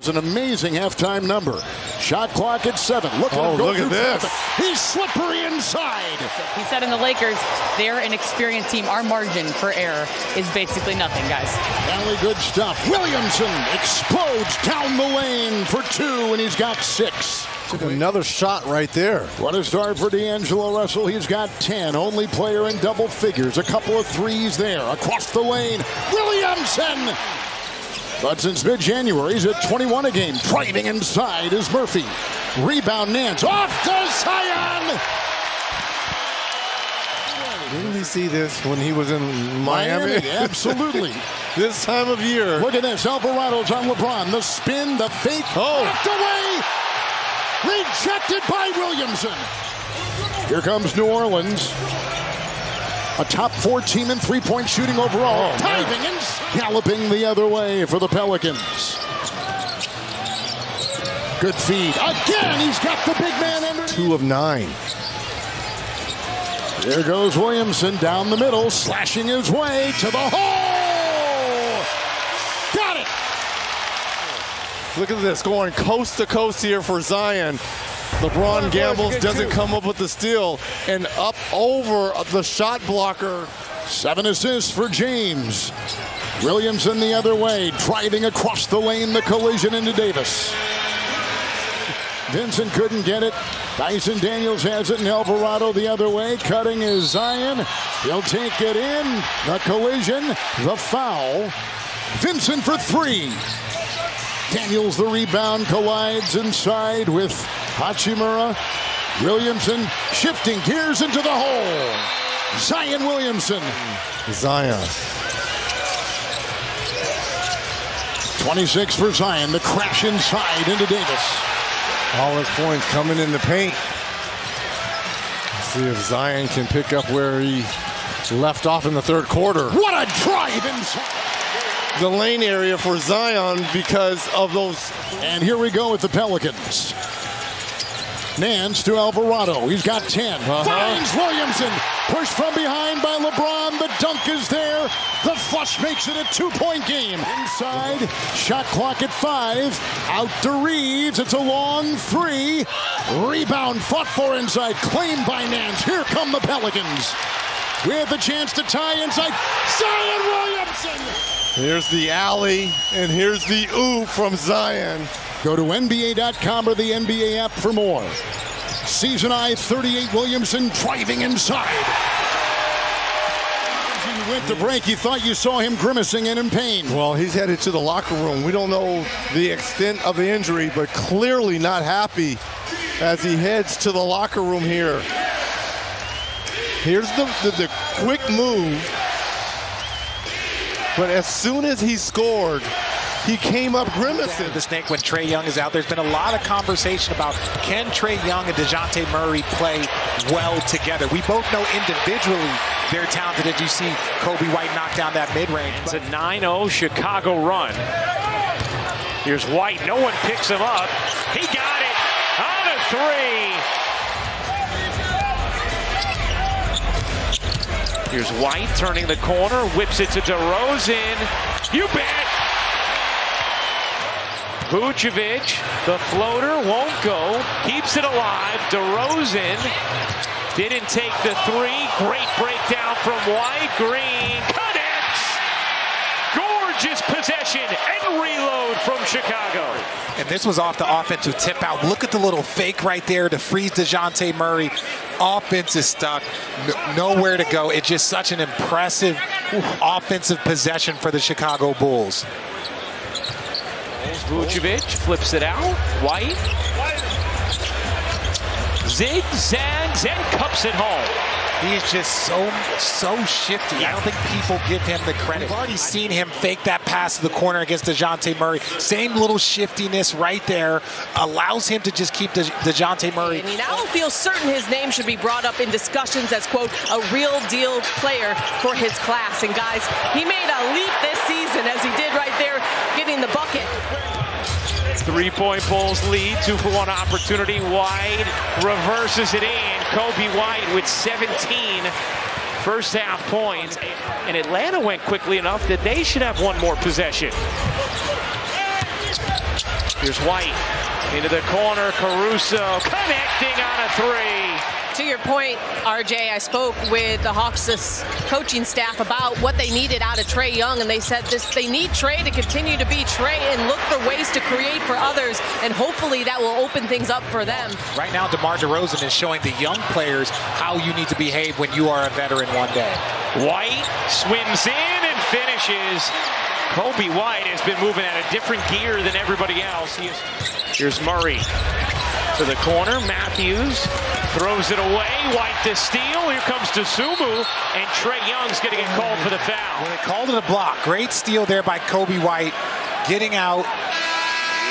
It's an amazing halftime number. Shot clock at 7. Look at this. He's slippery inside. He said in the Lakers, they're an experienced team. Our margin for error is basically nothing, guys. Really good stuff. Williamson explodes down the lane for 2, and he's got 6. Took another shot right there. What a start for D'Angelo Russell. He's got 10. Only player in double figures. A couple of threes there. Across the lane. Williamson! But since mid-January, he's at 21 a game. Driving inside is Murphy. Rebound Nance. Off to Zion! Didn't we see this when he was in Miami? Absolutely. This time of year. Look at this. Alvarado's on LeBron. The spin, the fake. Knocked away. Rejected by Williamson. Here comes New Orleans. A top 4 team in three-point shooting overall. Diving and galloping the other way for the Pelicans. Good feed. Again, he's got the big man under. 2 of 9. There goes Williamson down the middle, slashing his way to the hole. Got it. Look at this, going coast to coast here for Zion. LeBron gambles, doesn't come up with the steal, and up over the shot blocker. 7 assists for James. Williamson the other way, driving across the lane, the collision into Davis. Vincent couldn't get it. Dyson Daniels has it, and Alvarado the other way. Cutting is Zion. He'll take it in. The collision, the foul. Vincent for 3. Daniels the rebound, collides inside with Hachimura. Williamson shifting gears into the hole. Zion Williamson. Zion. 26 for Zion. The crash inside into Davis. All his points coming in the paint. Let's see if Zion can pick up where he left off in the third quarter. What a drive inside. The lane area for Zion because of those. And here we go with the Pelicans. Nance to Alvarado. He's got 10. Finds Williamson. Pushed from behind by LeBron. The dunk is there. The flush makes it a 2-point game. Inside. Shot clock at 5. Out to Reeves. It's a long 3. Rebound fought for inside. Claimed by Nance. Here come the Pelicans. With the chance to tie inside. Zion Williamson. Here's the alley, and here's the ooh from Zion. Go to NBA.com or the NBA app for more. Season high 38 Williamson driving inside. As you went to break, you thought you saw him grimacing and in pain. Well, he's headed to the locker room. We don't know the extent of the injury, but clearly not happy as he heads to the locker room here. Here's the quick move. But as soon as he scored, he came up grimacing. The snake when Trae Young is out. There's been a lot of conversation about can Trae Young and DeJounte Murray play well together. We both know individually they're talented. As you see Kobe White knock down that mid-range. It's a 9-0 Chicago run. Here's White. No one picks him up. He got it on a 3. Here's White turning the corner, whips it to DeRozan. You bet! Vucevic, the floater won't go, keeps it alive. DeRozan didn't take the 3. Great breakdown from White. Green connects! Gorgeous possession and reload from Chicago. And this was off the offensive tip out. Look at the little fake right there to freeze DeJounte Murray. Offense is stuck, nowhere to go. It's just such an impressive offensive possession for the Chicago Bulls. Vucevic flips it out. White zigzags and cups it home. He is just so shifty. I don't think people give him the credit. We've already seen him fake that pass to the corner against DeJounte Murray. Same little shiftiness right there allows him to just keep DeJounte Murray. And he now feels certain his name should be brought up in discussions as, quote, a real deal player for his class. And guys, he made a leap this season as he did right there, getting the bucket. 3-point Bulls lead, 2-for-1 opportunity. White reverses it in. Kobe White with 17 first half points. And Atlanta went quickly enough that they should have one more possession. Here's White into the corner. Caruso connecting on a three. To your point, RJ, I spoke with the Hawks' coaching staff about what they needed out of Trae Young, and they said they need Trae to continue to be Trae and look for ways to create for others, and hopefully that will open things up for them. Right now, DeMar DeRozan is showing the young players how you need to behave when you are a veteran one day. White swims in and finishes. Kobe White has been moving at a different gear than everybody else. Here's Murray to the corner. Matthews throws it away. White to steal. Here comes Dosunmu, and Trae Young's going to get called for the foul. Well, they called it a block. Great steal there by Kobe White. Getting out.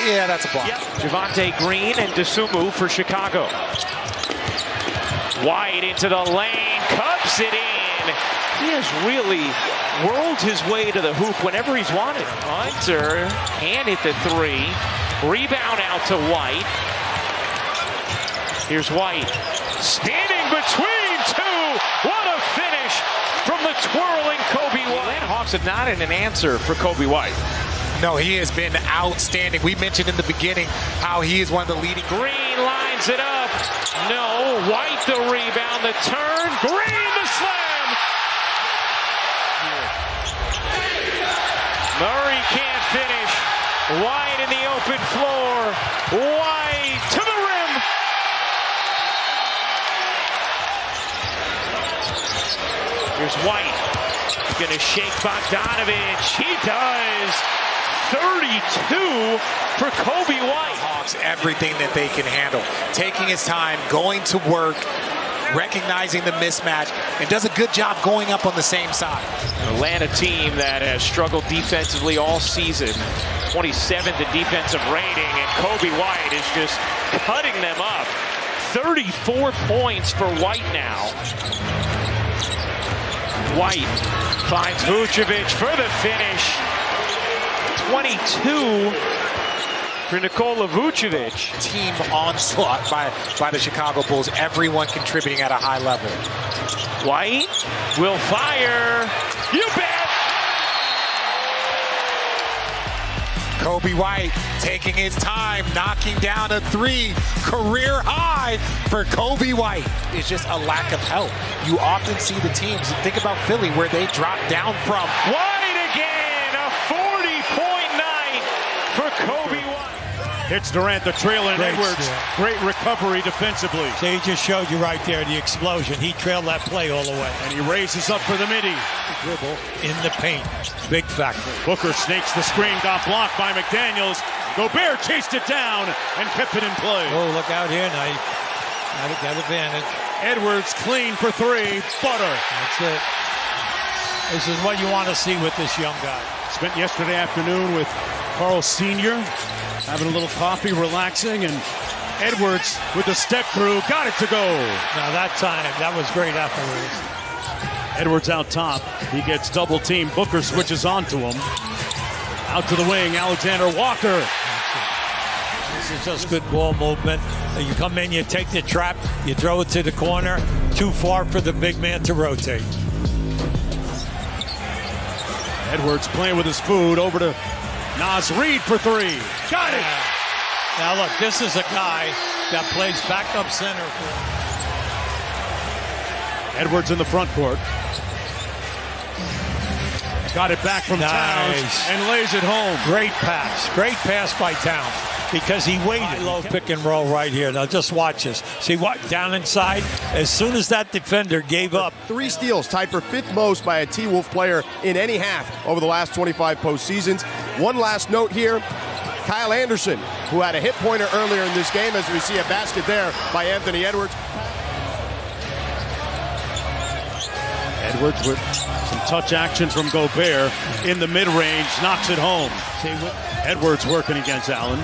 Yeah, that's a block. Yep. Javonte Green and Dosunmu for Chicago. White into the lane. Cups it in. He has really whirled his way to the hoop whenever he's wanted. Hunter can't hit the three. Rebound out to White. Here's White. Standing between two. What a finish from the twirling Kobe White. The Hawks have not had an answer for Kobe White. No, he has been outstanding. We mentioned in the beginning how he is one of the leading. Green lines it up. No. White the rebound. The turn. Green the slam. Murray can't finish. White in the open floor. White to the rim. Here's White. He's going to shake Bogdanovich. He does. 32 for Kobe White. Hawks everything that they can handle. Taking his time, going to work, recognizing the mismatch, and does a good job going up on the same side. Atlanta team that has struggled defensively all season. 27th in defensive rating, and Kobe White is just cutting them up. 34 points for White now. White finds Vucevic for the finish. 22 for Nikola Vucevic. Team onslaught by the Chicago Bulls. Everyone contributing at a high level. White will fire. You bet. Kobe White taking his time, knocking down a three. Career high for Kobe White. It's just a lack of help. You often see the teams, think about Philly, where they drop down from. White again, a 40-point night for Kobe White. Hits Durant, the trailer, and Edwards. Great recovery defensively. So he just showed you right there the explosion. He trailed that play all the way. And he raises up for the midi. Dribble in the paint. Big factor. Booker snakes the screen, got blocked by McDaniels. Gobert chased it down and kept it in play. Oh, look out here now. Got advantage. Edwards clean for three. Butter. That's it. This is what you want to see with this young guy. Spent yesterday afternoon with Carl Sr., having a little coffee, relaxing, and Edwards with the step through, got it to go. Now that time, that was great afterwards. Edwards out top. He gets double teamed. Booker switches onto him. Out to the wing, Alexander Walker. This is just good ball movement. You come in, you take the trap, you throw it to the corner. Too far for the big man to rotate. Edwards playing with his food over to Naz Reid for three. Got it! Now look, this is a guy that plays backup center. Edwards in the front court. Got it back from Towns and lays it home. Great pass. Great pass by Towns because he waited. Low pick and roll right here. Now just watch this. See what? Down inside. As soon as that defender gave up. 3 steals, tied for 5th most by a T-Wolf player in any half over the last 25 postseasons. One last note here. Kyle Anderson, who had a hit pointer earlier in this game, as we see a basket there by Anthony Edwards. Edwards with some touch action from Gobert in the mid-range, knocks it home. Edwards working against Allen.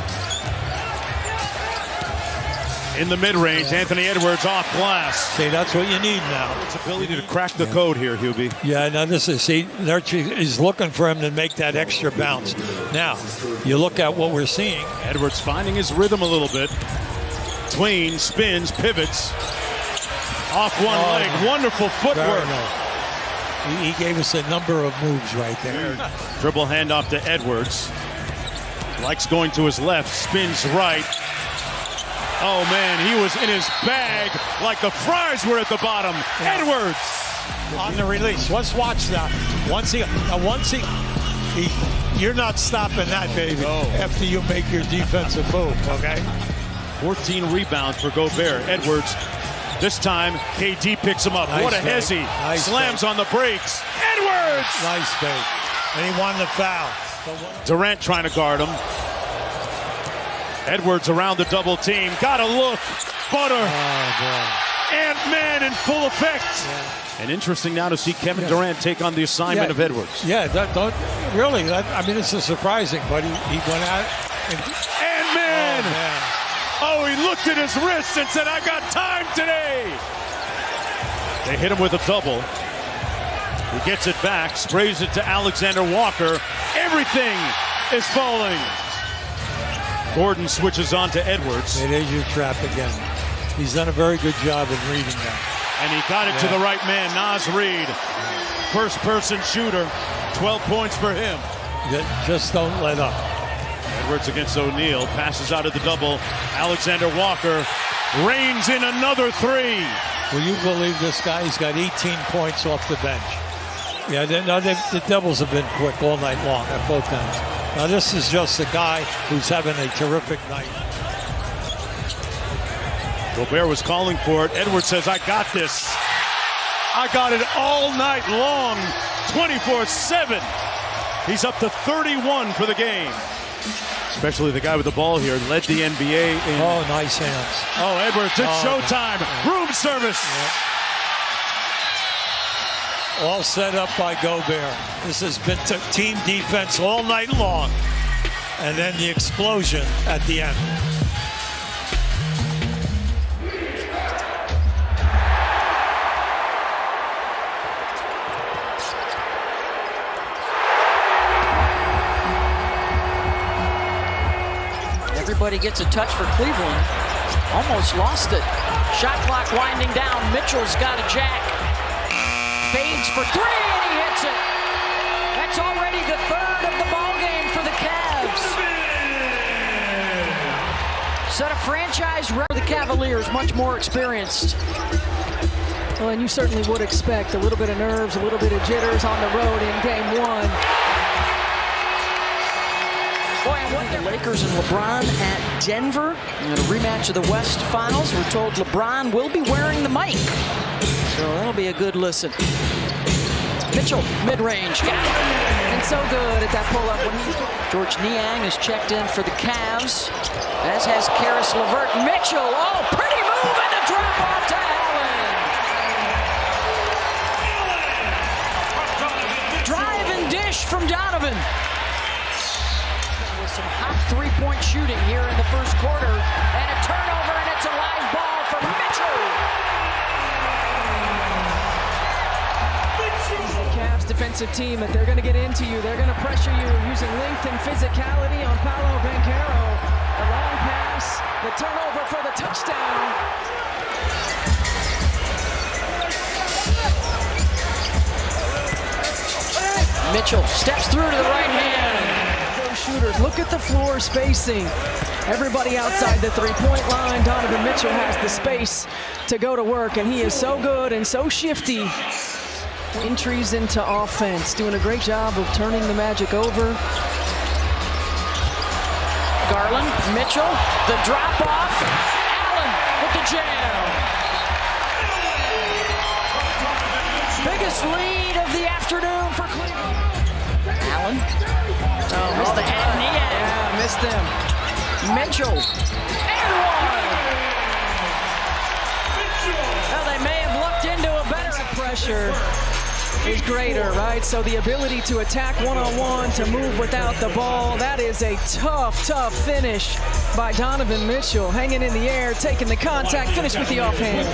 In the mid-range, Anthony Edwards off glass. See, that's what you need now. His ability to crack the code here, Hubie. Yeah, now this is, see, he's looking for him to make that extra bounce. Now, you look at what we're seeing. Edwards finding his rhythm a little bit. Tween, spins, pivots. Off one leg, wonderful footwork. He gave us a number of moves right there. Dribble handoff to Edwards. Likes going to his left, spins right. Oh man, he was in his bag like the fries were at the bottom. Yeah. Edwards on the release. Let's watch that. Once he, you're not stopping that, baby. No. After you make your defensive move, okay? 14 rebounds for Gobert. Edwards, this time KD picks him up. Nice what a fake. hezzy. Nice Slams fake. on the brakes. Edwards! Nice fake. And he won the foul. Durant trying to guard him. Edwards around the double team. Got a look. Butter. Ant-Man in full effect. Yeah. And interesting now to see Kevin Durant take on the assignment of Edwards. Yeah, this is surprising, but he went out. Ant-Man! Oh, he looked at his wrist and said, I got time today. They hit him with a double. He gets it back, sprays it to Alexander Walker. Everything is falling. Gordon switches on to Edwards. It is your trap again. He's done a very good job in reading that. And he got it to the right man, Naz Reid. First person shooter, 12 points for him. Just don't let up. Edwards against O'Neal, passes out of the double. Alexander Walker reigns in another three. Will you believe this guy? He's got 18 points off the bench. Yeah, the Devils have been quick all night long at both ends. Now this is just a guy who's having a terrific night. Gobert was calling for it. Edwards says, I got this. I got it all night long, 24/7. He's up to 31 for the game. Especially the guy with the ball here, led the NBA in. Oh, nice hands. Oh, Edwards, it's showtime. Room service. Yep. All set up by Gobert. This has been team defense all night long. And then the explosion at the end. Everybody gets a touch for Cleveland. Almost lost it. Shot clock winding down. Mitchell's got a jack. Fades for three, and he hits it. That's already the third of the ball game for the Cavs. Set a franchise record. The Cavaliers much more experienced. Well, and you certainly would expect a little bit of nerves, a little bit of jitters on the road in game one. Boy, and what the Lakers and LeBron at Denver in a rematch of the West Finals. We're told LeBron will be wearing the mic, so that'll be a good listen. Mitchell, mid-range, got it. And so good at that pull-up when he's... George Niang has checked in for the Cavs, as has Karis LeVert. Mitchell, oh, pretty move, and a drop off to Allen. Drive and dish from Donovan. With some hot three-point shooting here in the first quarter, and a turnover, and it's a live ball for Mitchell. The Cavs defensive team that they're going to get into you. They're going to pressure you using length and physicality on Paolo Banchero. The long pass, the turnover for the touchdown. Mitchell steps through to the right hand. Those shooters, look at the floor spacing. Everybody outside the three-point line. Donovan Mitchell has the space to go to work, and he is so good and so shifty. Entries into offense, doing a great job of turning the Magic over. Garland, Mitchell, the drop off. Allen with the jam. Biggest lead of the afternoon for Cleveland. Allen. Oh, missed the head knee. Yeah, missed him. Mitchell. And one. Well, they may have looked into a better pressure is greater, right? So the ability to attack one-on-one, to move without the ball, that is a tough finish by Donovan Mitchell. Hanging in the air, taking the contact, finish with the offhand.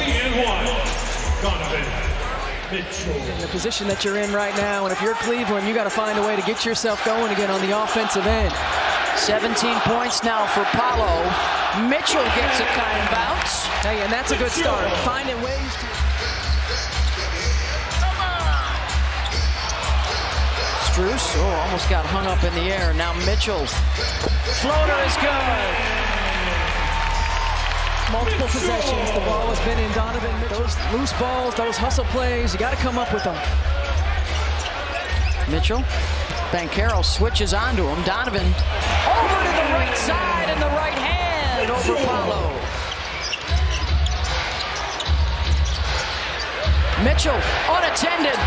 In the position that you're in right now, and if you're Cleveland, you got to find a way to get yourself going again on the offensive end. 17 points now for Paolo. Mitchell gets a kind bounce. Hey, and that's a good start. Finding ways to... Strus, almost got hung up in the air. Now Mitchell. Floater is good. Multiple possessions. The ball has been in Donovan Mitchell. Those loose balls, those hustle plays, you got to come up with them. Mitchell. Banchero switches onto him. Donovan over to the right side and the right hand over Paolo. Mitchell unattended.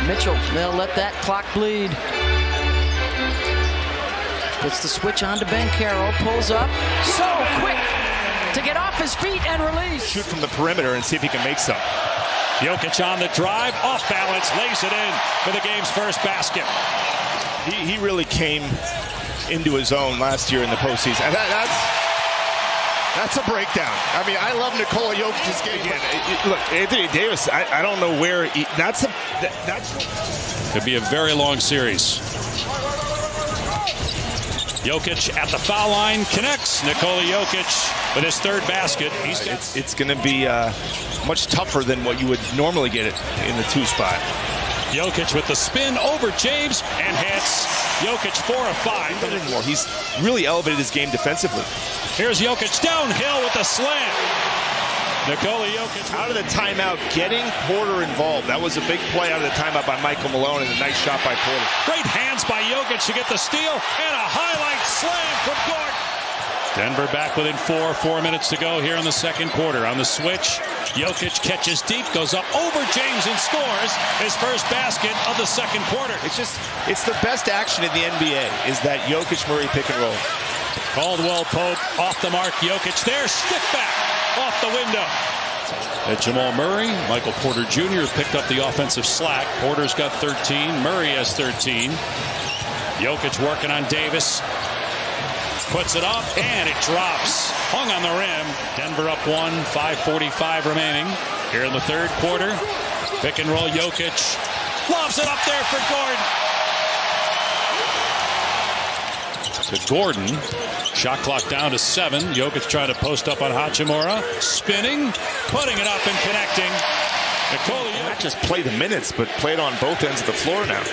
Mitchell, they'll let that clock bleed. Puts the switch on to Banchero, pulls up, so quick to get off his feet and release. Shoot from the perimeter and see if he can make some. Jokic on the drive, off balance, lays it in for the game's first basket. He really came into his own last year in the postseason. And that's a breakdown. I mean, I love Nikola Jokic's game. Again, look, Anthony Davis, I don't know where that's Could be a very long series. Jokic at the foul line connects. Nikola Jokic with his third basket. It's going to be much tougher than what you would normally get it in the 2 spot. Jokic with the spin over James and hits. Jokic 4 of 5. He's really elevated his game defensively. Here's Jokic downhill with the slam. Nikola Jokic out of the timeout, getting Porter involved. That was a big play out of the timeout by Michael Malone and a nice shot by Porter. Great hands by Jokic to get the steal and a highlight slam from Gordon. Denver back within 4 minutes to go here in the second quarter. On the switch, Jokic catches deep, goes up over James and scores his first basket of the second quarter. It's the best action in the NBA is that Jokic-Murray pick and roll. Caldwell Pope off the mark. Jokic there, stick back off the window. At Jamal Murray, Michael Porter Jr. picked up the offensive slack. Porter's got 13. Murray has 13. Jokic working on Davis. Puts it up, and it drops. Hung on the rim. Denver up 1, 5:45 remaining. Here in the third quarter. Pick and roll Jokic. Lobs it up there for Gordon. To Gordon. Shot clock down to 7. Jokic trying to post up on Hachimura. Spinning, putting it up and connecting. Nikola Jokic. Not just play the minutes, but play it on both ends of the floor now.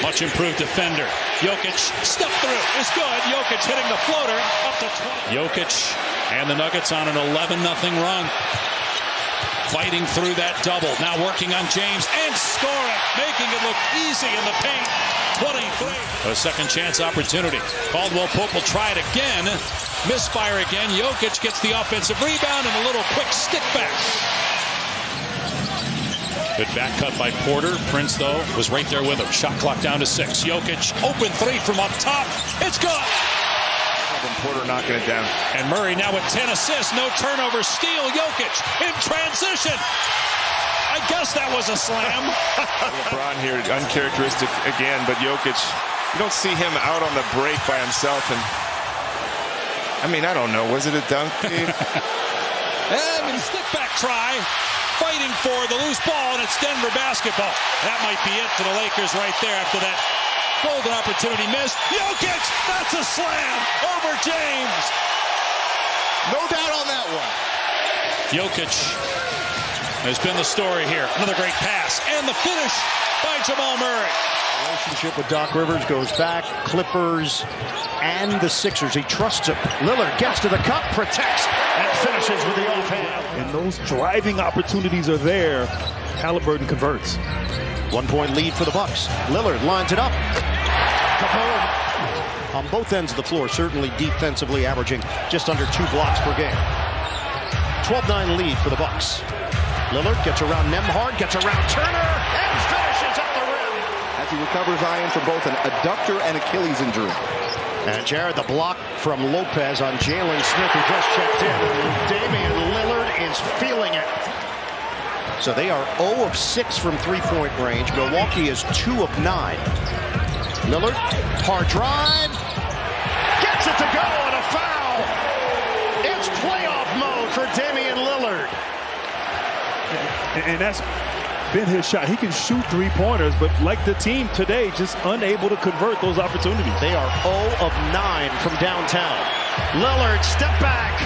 Much improved defender. Jokic step through. It's good. Jokic hitting the floater up to 20. Jokic and the Nuggets on an 11-0 run. Fighting through that double. Now working on James and scoring. Making it look easy in the paint. 23. A second chance opportunity. Caldwell Pope will try it again. Misfire again. Jokic gets the offensive rebound and a little quick stick back. Good back cut by Porter. Prince, though, was right there with him. Shot clock down to 6. Jokic, open 3 from up top. It's good. Porter knocking it down. And Murray now with 10 assists. No turnovers. Steal. Jokic in transition. I guess that was a slam. LeBron here, uncharacteristic again, but Jokic, you don't see him out on the break by himself. And I mean, I don't know. Was it a dunk? And stick back try. Fighting for the loose ball, and it's Denver basketball. That might be it for the Lakers right there after that golden opportunity missed. Jokic, that's a slam over James. No doubt on that one. Jokic has been the story here. Another great pass, and the finish by Jamal Murray. Relationship with Doc Rivers goes back. Clippers and the Sixers. He trusts him. Lillard gets to the cup, protects, and finishes with the offhand. And those driving opportunities are there. Halliburton converts. 1-point lead for the Bucks. Lillard lines it up. Capella on both ends of the floor, certainly defensively averaging just under 2 blocks per game. 12-9 lead for the Bucks. Lillard gets around Nembhard, gets around Turner, and finishes at the rim. As he recovers Zion for both an adductor and Achilles injury. And Jared, the block from Lopez on Jalen Smith, who just checked in. And Damian Lillard is feeling it. So they are 0 of 6 from three-point range. Milwaukee is 2 of 9. Lillard, hard drive, gets it to go, and a foul. It's playoff mode for Damian Lillard. And that's been his shot. He can shoot three-pointers, but like the team today, just unable to convert those opportunities. They are 0 of 9 from downtown. Lillard, step back.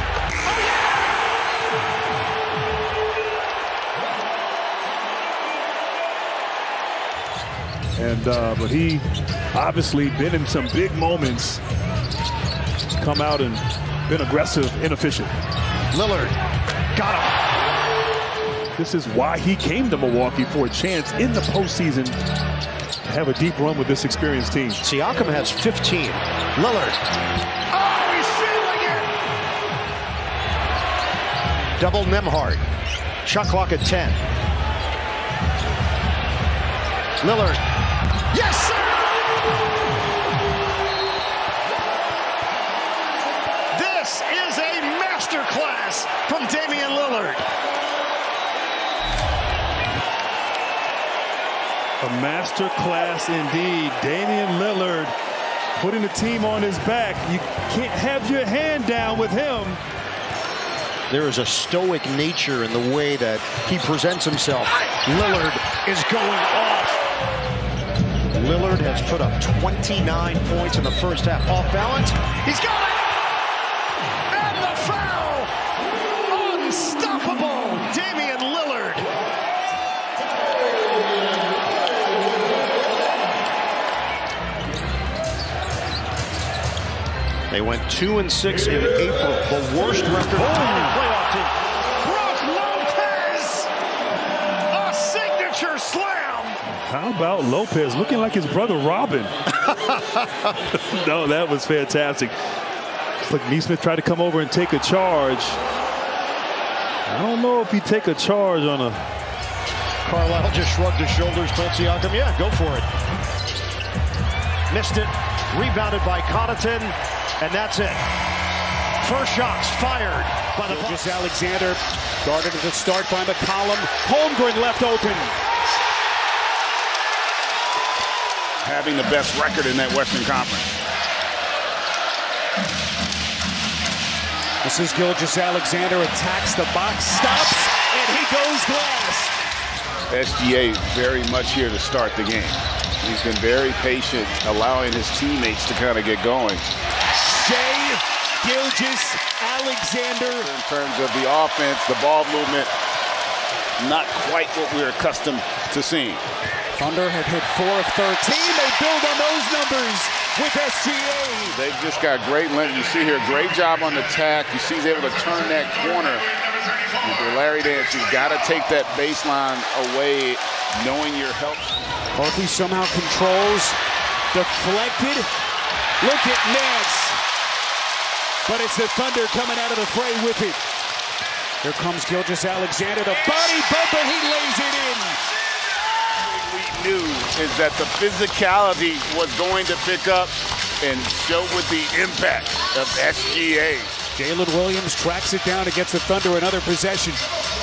And but he obviously been in some big moments, come out and been aggressive, inefficient. Lillard got him. This is why he came to Milwaukee, for a chance in the postseason to have a deep run with this experienced team. Siakam has 15. Lillard. Oh, he's feeling it! Double Nembhard. Shot clock at 10. Lillard. Yes, sir! This is a masterclass from Damian Lillard. A master class indeed. Damian Lillard putting the team on his back. You can't have your hand down with him. There is a stoic nature in the way that he presents himself. Lillard is going off. Lillard has put up 29 points in the first half. Off balance. He's got it! And the foul! Unstoppable! Damian Lillard. They went 2-6 in April, the worst record of the playoff team. Brook Lopez, a signature slam. How about Lopez looking like his brother Robin? No, that was fantastic. It's like Neesmith tried to come over and take a charge. I don't know if he'd take a charge on a... Carlisle just shrugged his shoulders, told Siakam, yeah, go for it. Missed it, rebounded by Connaughton. And that's it. First shots fired by the Bucks. Alexander guarded at the start by McCollum. Holmgren left open. Having the best record in that Western Conference. This is Gilgeous-Alexander, attacks the box, stops, and he goes glass. SGA very much here to start the game. He's been very patient, allowing his teammates to kind of get going. Shai Gilgeous-Alexander. In terms of the offense, the ball movement, not quite what we're accustomed to seeing. Thunder have hit 4 of 13. They build on those numbers with SGA. They've just got great length. You see here, great job on the tack. You see he's able to turn that corner. For Larry Nance, you've got to take that baseline away, knowing your help. Barkley somehow controls, deflected. Look at Nance. But it's the Thunder coming out of the fray with it. Here comes Gilgeous-Alexander, the body bumper, he lays it in. We knew is that the physicality was going to pick up and show with the impact of SGA. Jalen Williams tracks it down and gets the Thunder another possession.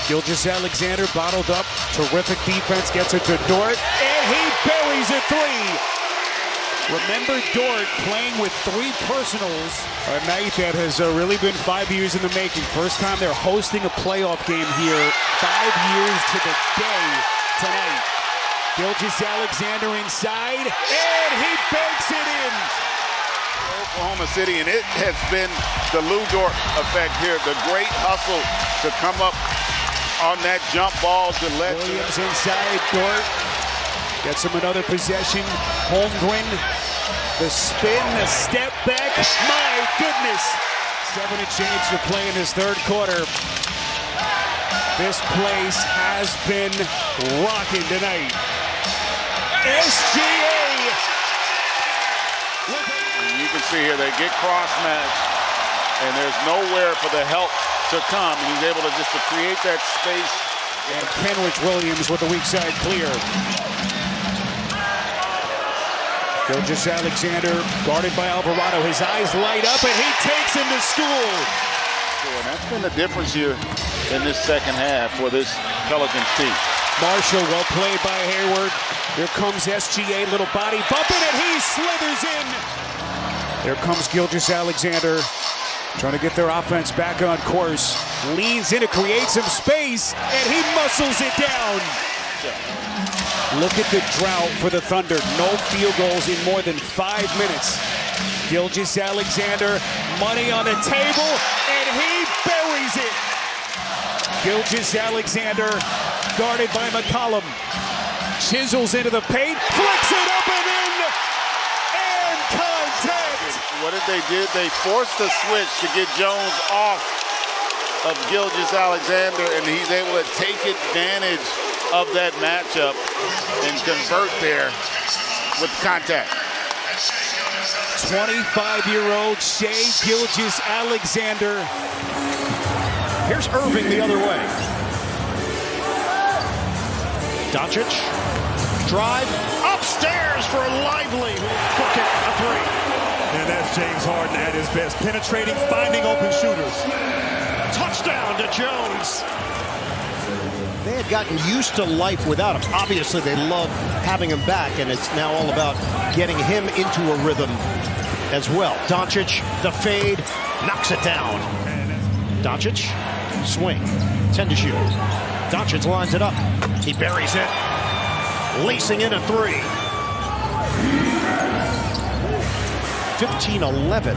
Gilgeous-Alexander bottled up, terrific defense, gets it to Dort, and he buries a three. Remember Dort playing with 3 personals, a night that has really been 5 years in the making. First time they're hosting a playoff game here, 5 years to the day tonight. Gilgeous-Alexander inside, and he banks it in. Oklahoma City, and it has been the Lou Dort effect here. The great hustle to come up on that jump ball to let Williams inside, Dort gets him another possession. Holmgren, the spin, the step back. My goodness. 7 and change to play in this third quarter. This place has been rocking tonight. SGA. You can see here they get cross-matched, and there's nowhere for the help to come. And he's able to just to create that space. And Kenrich Williams with the weak side clear. Gilgeous-Alexander guarded by Alvarado. His eyes light up, and he takes him to school. And that's been the difference here in this second half for this Pelicans team. Marshall, well played by Hayward. Here comes SGA, little body bumping, and he slithers in. There comes Gilgeous-Alexander, trying to get their offense back on course. Leans in, it creates some space, and he muscles it down. matchup. Look at the drought for the Thunder. No field goals in more than 5 minutes. Gilgeous-Alexander, money on the table, and he buries it. Gilgeous-Alexander, guarded by McCollum, chisels into the paint, flicks it up and in, and contact. What did they do? They forced the switch to get Jones off of Gilgeous-Alexander, and he's able to take advantage of that matchup and convert there with contact. 25-year-old Shai Gilgeous-Alexander. Here's Irving the other way. Doncic, drive, upstairs for Lively. Cook it, a three. And that's James Harden at his best, penetrating, finding open shooters. Touchdown to Jones. They had gotten used to life without him. Obviously, they love having him back, and it's now all about getting him into a rhythm as well. Doncic, the fade, knocks it down. Doncic, swing, 10 to shoot. Doncic lines it up. He buries it, lacing in a three. 15-11.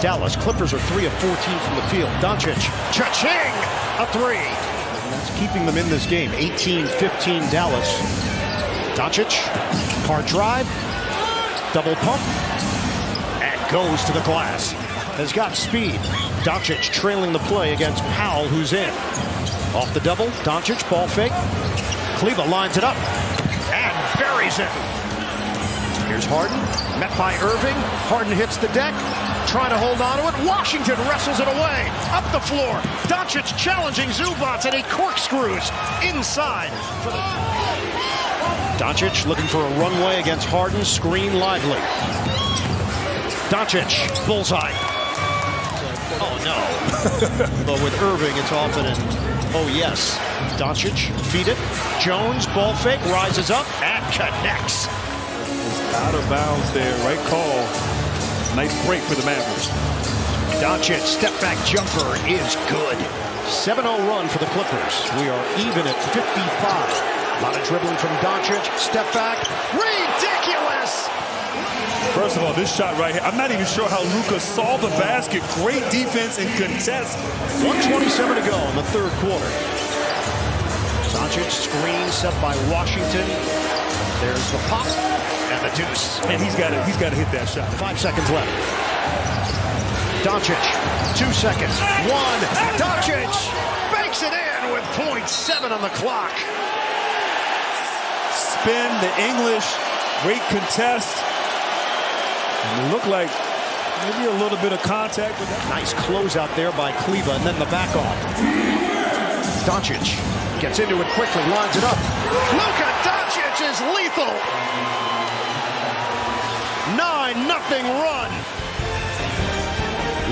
Dallas Clippers are 3 of 14 from the field. Doncic, cha-ching, a three. And that's keeping them in this game. 18-15 Dallas. Doncic, hard drive, double pump, and goes to the glass. Has got speed. Doncic trailing the play against Powell, who's in. Off the double, Doncic, ball fake. Kleber lines it up and buries it. Here's Harden, met by Irving. Harden hits the deck, trying to hold on to it. Washington wrestles it away, up the floor. Doncic challenging Zubac, and he corkscrews inside. Doncic looking for a runway against Harden, screen Lively. Doncic, bullseye. Oh no. But with Irving, it's often an oh yes. Doncic, feed it. Jones, ball fake, rises up and connects. Out of bounds there, right call. Nice break for the Mavericks. Doncic, step back jumper is good. 7-0 run for the Clippers. We are even at 55. A lot of dribbling from Doncic. Step back. Ridiculous! First of all, this shot right here, I'm not even sure how Luka saw the basket. Great defense and contest. 1:27 to go in the third quarter. Doncic screen set by Washington. There's the pop and the deuce. And he's got to hit that shot. 5 seconds left. Doncic, 2 seconds. 1. Doncic banks it in with .7 on the clock. Spin the English, great contest. And it looked like maybe a little bit of contact with that. Nice closeout there by Kleber, and then the back off. Doncic gets into it quickly, lines it up. Luka Doncic is lethal. 9-0 run.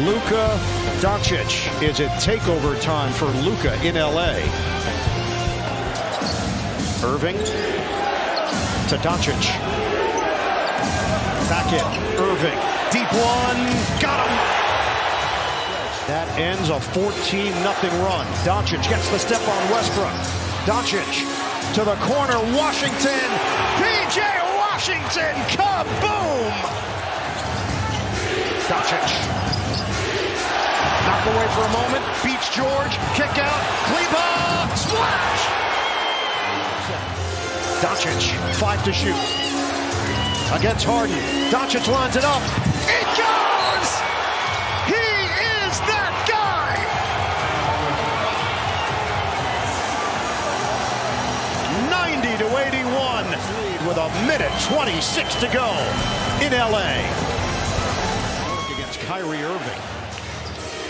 Luka Doncic. Is it takeover time for Luka in LA? Irving to Doncic. Back in. Irving. Deep one. Got him. That ends a 14-0 run. Doncic gets the step on Westbrook. Doncic to the corner. Washington. P.J. Washington. Kaboom! Doncic. Knocked away for a moment. Beats George. Kick out. Kleber. Splash! Doncic. 5 to shoot. Against Harden. Doncic lines it up. It goes! He is that guy! 90-81. Lead with 1:26 to go in LA. Against Kyrie Irving.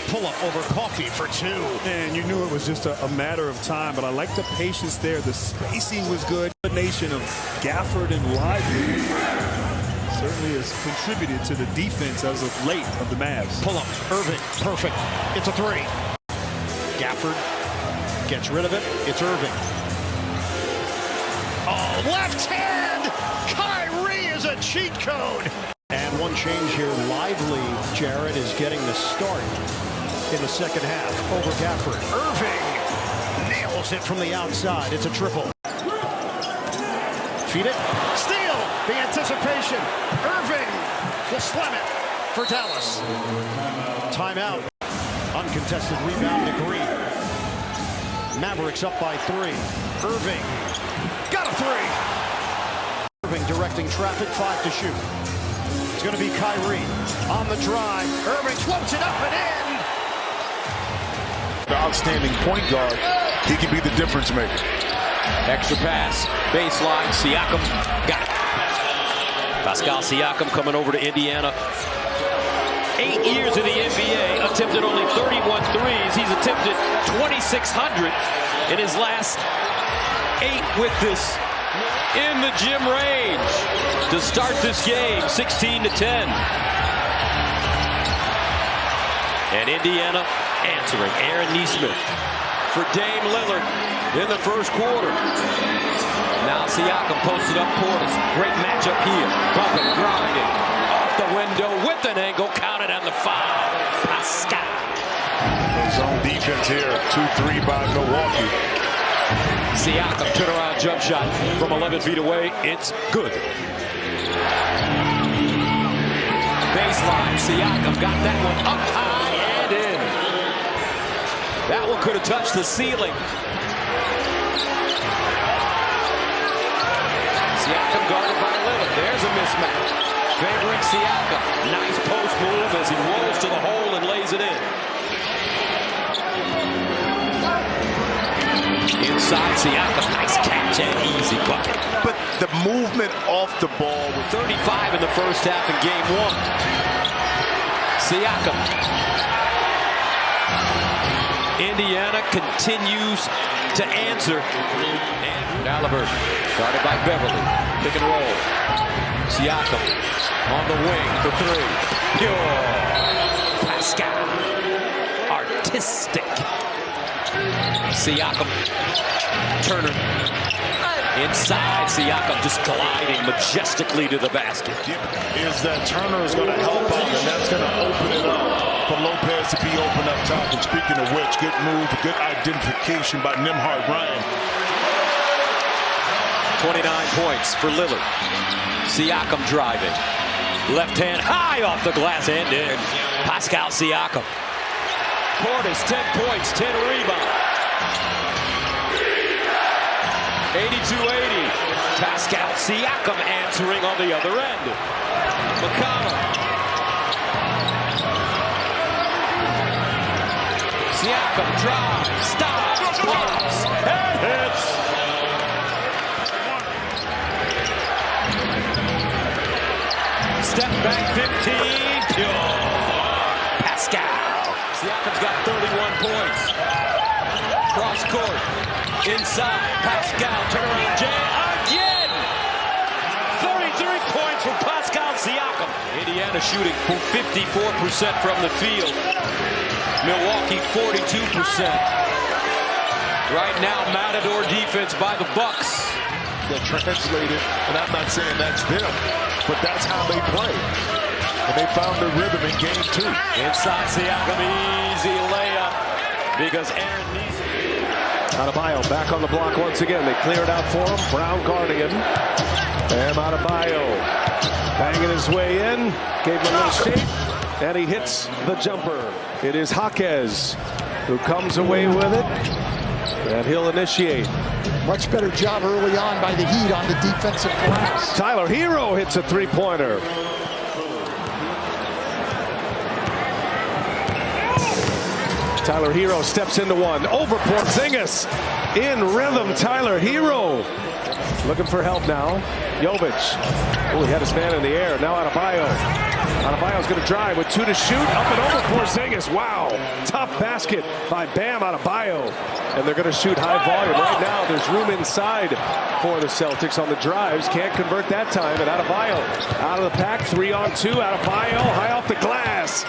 Pull up over Coffee for 2. And you knew it was just a matter of time, but I like the patience there. The spacing was good. Combination of Gafford and Lively certainly has contributed to the defense as of late of the Mavs. Pull up, Irving, perfect. It's a 3. Gafford gets rid of it. It's Irving. Oh, left hand! Kyrie is a cheat code. And one change here. Lively, Jared, is getting the start in the second half over Gafford. Irving nails it from the outside. It's a triple. feed it. Steal! The anticipation. Irving will slam it for Dallas. Timeout. Uncontested rebound to Green. Mavericks up by 3. Irving. Got a 3! Irving directing traffic, 5 to shoot. It's going to be Kyrie on the drive. Irving floats it up and in. The outstanding point guard. He can be the difference maker. Extra pass, baseline, Siakam got it. Pascal Siakam coming over to Indiana. 8 years in the NBA, attempted only 31 threes. He's attempted 2,600 in his last 8 with this in the gym range to start this game, 16-10. And Indiana answering. Aaron Nesmith for Dame Lillard in the first quarter. Now Siakam posted up Portis. Great matchup here. Bumping, grinding. Off the window with an angle. Counted on the foul. Pascal. Zone defense here. 2-3 by Milwaukee. Siakam turnaround jump shot from 11 feet away. It's good. Baseline. Siakam got that one up high and in. That one could have touched the ceiling. Siakam guarded by Lillard. There's a mismatch. Favoring Siakam. Nice post move as he rolls to the hole and lays it in. Inside Siakam. Nice catch and easy bucket. But the movement off the ball with 35 in the first half in game 1. Siakam. Indiana continues to answer. And Halliburton guarded by Beverly. Pick and roll. Siakam on the wing for 3. Pure. Pascal. Artistic. Siakam. Turner. Inside, Siakam just gliding majestically to the basket. is that Turner is going to help out, and that's going to open it up for Lopez to be open up top. And speaking of which, good move, good identification by Nembhard Ryan. 29 points for Lillard. Siakam driving. Left hand high off the glass and in. Pascal Siakam. Portis, 10 points, 10 rebounds. 82-80. Pascal Siakam answering on the other end. McConnell. Siakam drives, stops, pops, and hits. Step back 15. Pure. Pascal. Siakam's got 31 points. Cross court. Inside. Pascal. Turnaround jam. Again. 33 points for Pascal Siakam. Indiana shooting 54% from the field. Milwaukee 42%. Right now, Matador defense by the Bucks. That translated, and I'm not saying that's them, but that's how they play. And they found their rhythm in game 2. Inside Siakam, easy layup because Aaron Nesmith. Adebayo back on the block once again. They clear it out for him. Brown guarding him. Bam Adebayo banging his way in. Gave him a little shape, and he hits the jumper. It is Jaquez who comes away with it, and he'll initiate. Much better job early on by the Heat on the defensive glass. Tyler Hero hits a three-pointer. Tyler Hero steps into one. Over Porzingis. In rhythm, Tyler Hero. Looking for help now. Jovic. Oh, he had his man in the air. Now Adebayo. Adebayo's going to drive with 2 to shoot. Up and over Porzingis. Wow. Tough basket by Bam Adebayo. And they're going to shoot high volume. Right now, there's room inside for the Celtics on the drives. Can't convert that time. And Adebayo out of the pack. 3-on-2. Adebayo high off the glass.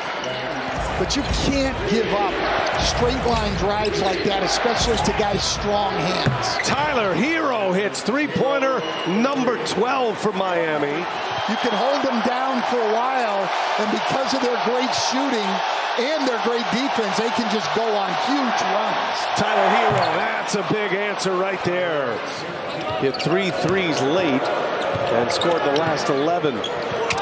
But you can't give up straight line drives like that, especially to guys' strong hands. Tyler Hero hits three-pointer number 12 for Miami. You can hold them down for a while, and because of their great shooting and their great defense, they can just go on huge runs. Tyler Hero, that's a big answer right there. Hit 3 threes late and scored the last 11.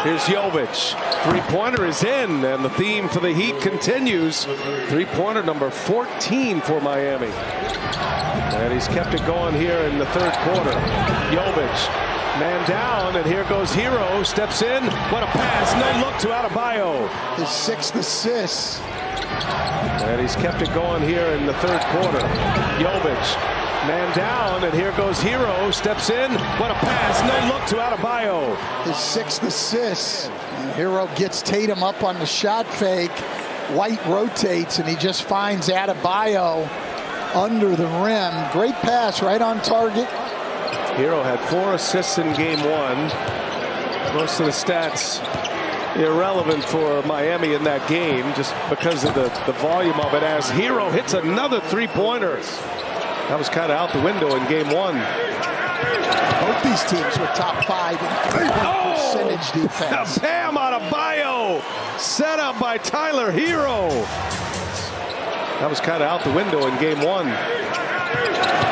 Here's Jovic. Three-pointer is in, and the theme for the Heat continues. Three-pointer number 14 for Miami. And he's kept it going here in the third quarter. Jovic, man down, and here goes Hero. Steps in. What a pass. No look to Adebayo. His 6th assist. And he's kept it going here in the third quarter. Jovic, man down, and here goes Hero. Steps in. What a pass. No look to Adebayo. His 6th assist. And Hero gets Tatum up on the shot fake. White rotates, and he just finds Adebayo under the rim. Great pass, right on target. Hero had 4 assists in game 1. Most of the stats irrelevant for Miami in that game just because of the volume of it, as Hero hits another three-pointer. That was kind of out the window in game 1. Both these teams were top 5 in three-point percentage defense. Bam Adebayo, set up by Tyler Hero. That was kind of out the window in game 1.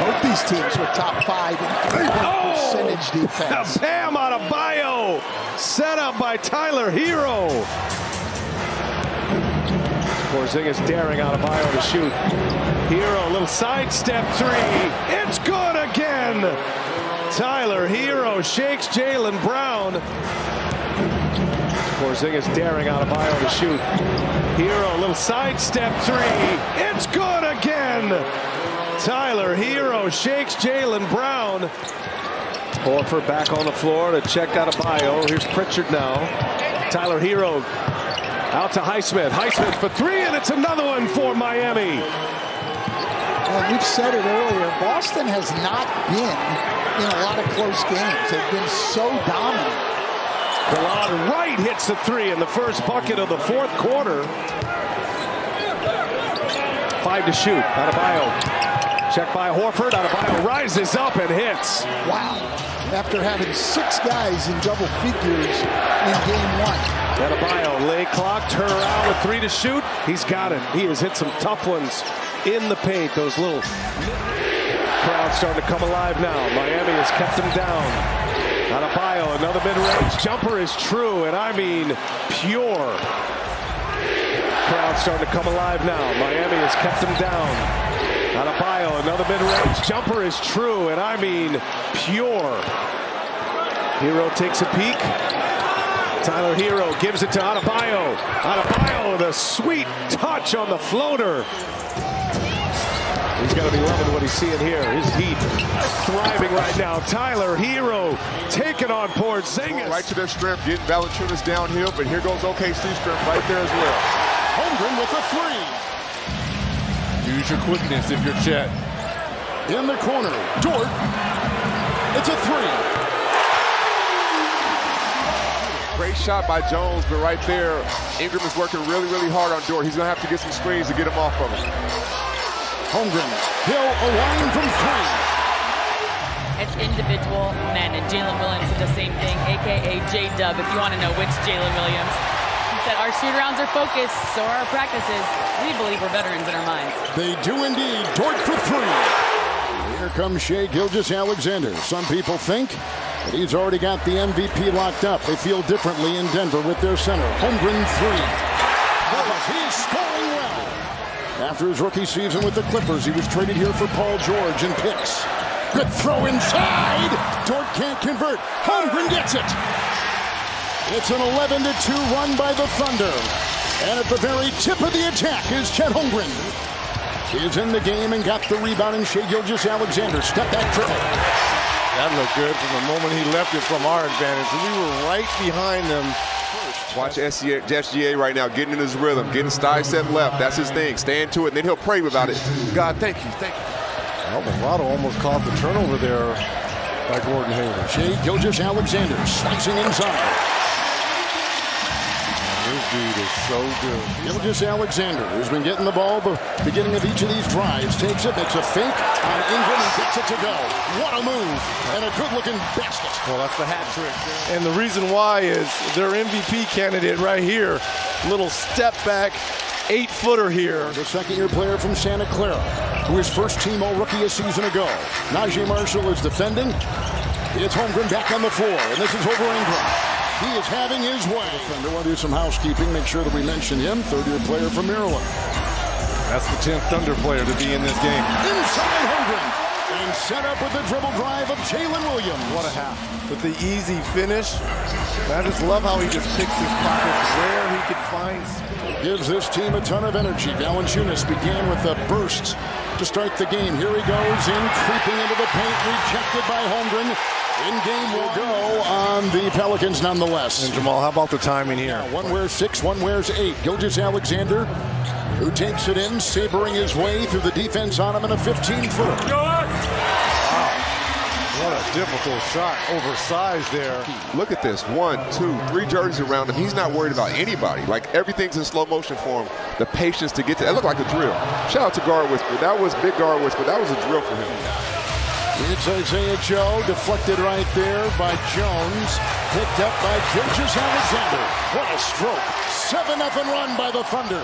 Both these teams were top 5 in three-point percentage defense. Bam Adebayo, set up by Tyler Hero. Porzingis daring Adebayo to shoot. Hero, little sidestep 3. It's good again. Tyler Hero shakes Jaylen Brown. Porzingis daring Adebayo to shoot. Hero, little sidestep 3. It's good again. Tyler Hero shakes Jaylen Brown. Horford back on the floor to check Adebayo. Here's Pritchard now. Tyler Hero out to Highsmith. Highsmith for 3, and it's another one for Miami. Well, we've said it earlier, Boston has not been in a lot of close games. They've been so dominant. Delon Wright hits the 3 in the first bucket of the fourth quarter. 5 to shoot. Adebayo. Check by Horford. Adebayo rises up and hits. Wow. After having 6 guys in double figures in game 1. Adebayo, lay clock, turn around with 3 to shoot. He's got it. He has hit some tough ones in the paint. Those little crowds starting to come alive now. Miami has kept him down. Adebayo, another mid-range jumper is true, and I mean pure. Crowd starting to come alive now. Miami has kept him down. Adebayo, another mid-range jumper is true, and I mean pure. Hero takes a peek. Tyler Hero gives it to Adebayo. Adebayo with a sweet touch on the floater. He's got to be loving what he's seeing here. His Heat thriving right now. Tyler Hero taking on Porzingis. Right to their strength, getting Valanciunas downhill, but here goes OKC strength right there as well. Holmgren with a 3. Use your quickness if you're Chet. In the corner, Dort. It's a 3. Great shot by Jones, but right there, Ingram is working really, really hard on Dort. He's going to have to get some screens to get him off of him. Holmgren, Hill, a line from 3. It's individual men, and Jalen Williams did the same thing, a.k.a. J-Dub, if you want to know which Jalen Williams. He said, our shoot-arounds are focused, so are our practices. We believe we're veterans in our minds. They do indeed. Dort for 3. Here comes Shai Gilgeous-Alexander. Some people think that he's already got the MVP locked up. They feel differently in Denver with their center. Holmgren 3. He's scoring well. After his rookie season with the Clippers, he was traded here for Paul George and picks. Good throw inside. Dort can't convert. Holmgren gets it. It's an 11-2 run by the Thunder. And at the very tip of the attack is Chet Holmgren. He's in the game and got the rebound, and Shai Gilgeous-Alexander step back dribble. That looked good from the moment he left it from our advantage. We were right behind them. Watch SGA right now, getting in his rhythm, getting side step left. That's his thing. Stay into it, and then he'll pray about it. God, thank you, thank you. Alvarado almost caught the turnover there by Gordon Hayward. Shai Gilgeous-Alexander slicing inside. Here's dude is so good. Gilgeous Alexander, who's been getting the ball the beginning of each of these drives, takes it, makes a fake on Ingram, and gets it to go. What a move, and a good-looking basket. Well, that's the hat trick. And the reason why is their MVP candidate right here. Little step back, 8-footer here. The second-year player from Santa Clara, who is first-team All-Rookie a season ago. Najee Marshall is defending. It's Holmgren back on the floor, and this is over Ingram. He is having his way. And I want to do some housekeeping, make sure that we mention him, third-year player from Maryland. That's the 10th Thunder player to be in this game. Inside Holmgren. And set up with the dribble drive of Jalen Williams. What a half. With the easy finish. I just love how he just picked his pockets where he could find space. Gives this team a ton of energy. Valanciunas began with a burst to start the game. Here he goes in, creeping into the paint, rejected by Holmgren. In game will go on the Pelicans nonetheless. And Jamal, how about the timing here? Yeah, one wears 6, one wears 8. Gilgeous Alexander, who takes it in, sabering his way through the defense on him in a 15-footer. Wow. What a difficult shot, oversized there. Look at this, 1, 2, 3 jerseys around him. He's not worried about anybody. Like, everything's in slow motion for him. The patience to get to that looked like a drill. Shout out to Guard Whisper. That was big Guard Whisper. That was a drill for him. It's Isaiah Joe, deflected right there by Jones, picked up by Gilgeous Alexander. What a stroke. 7-0 run by the Thunder.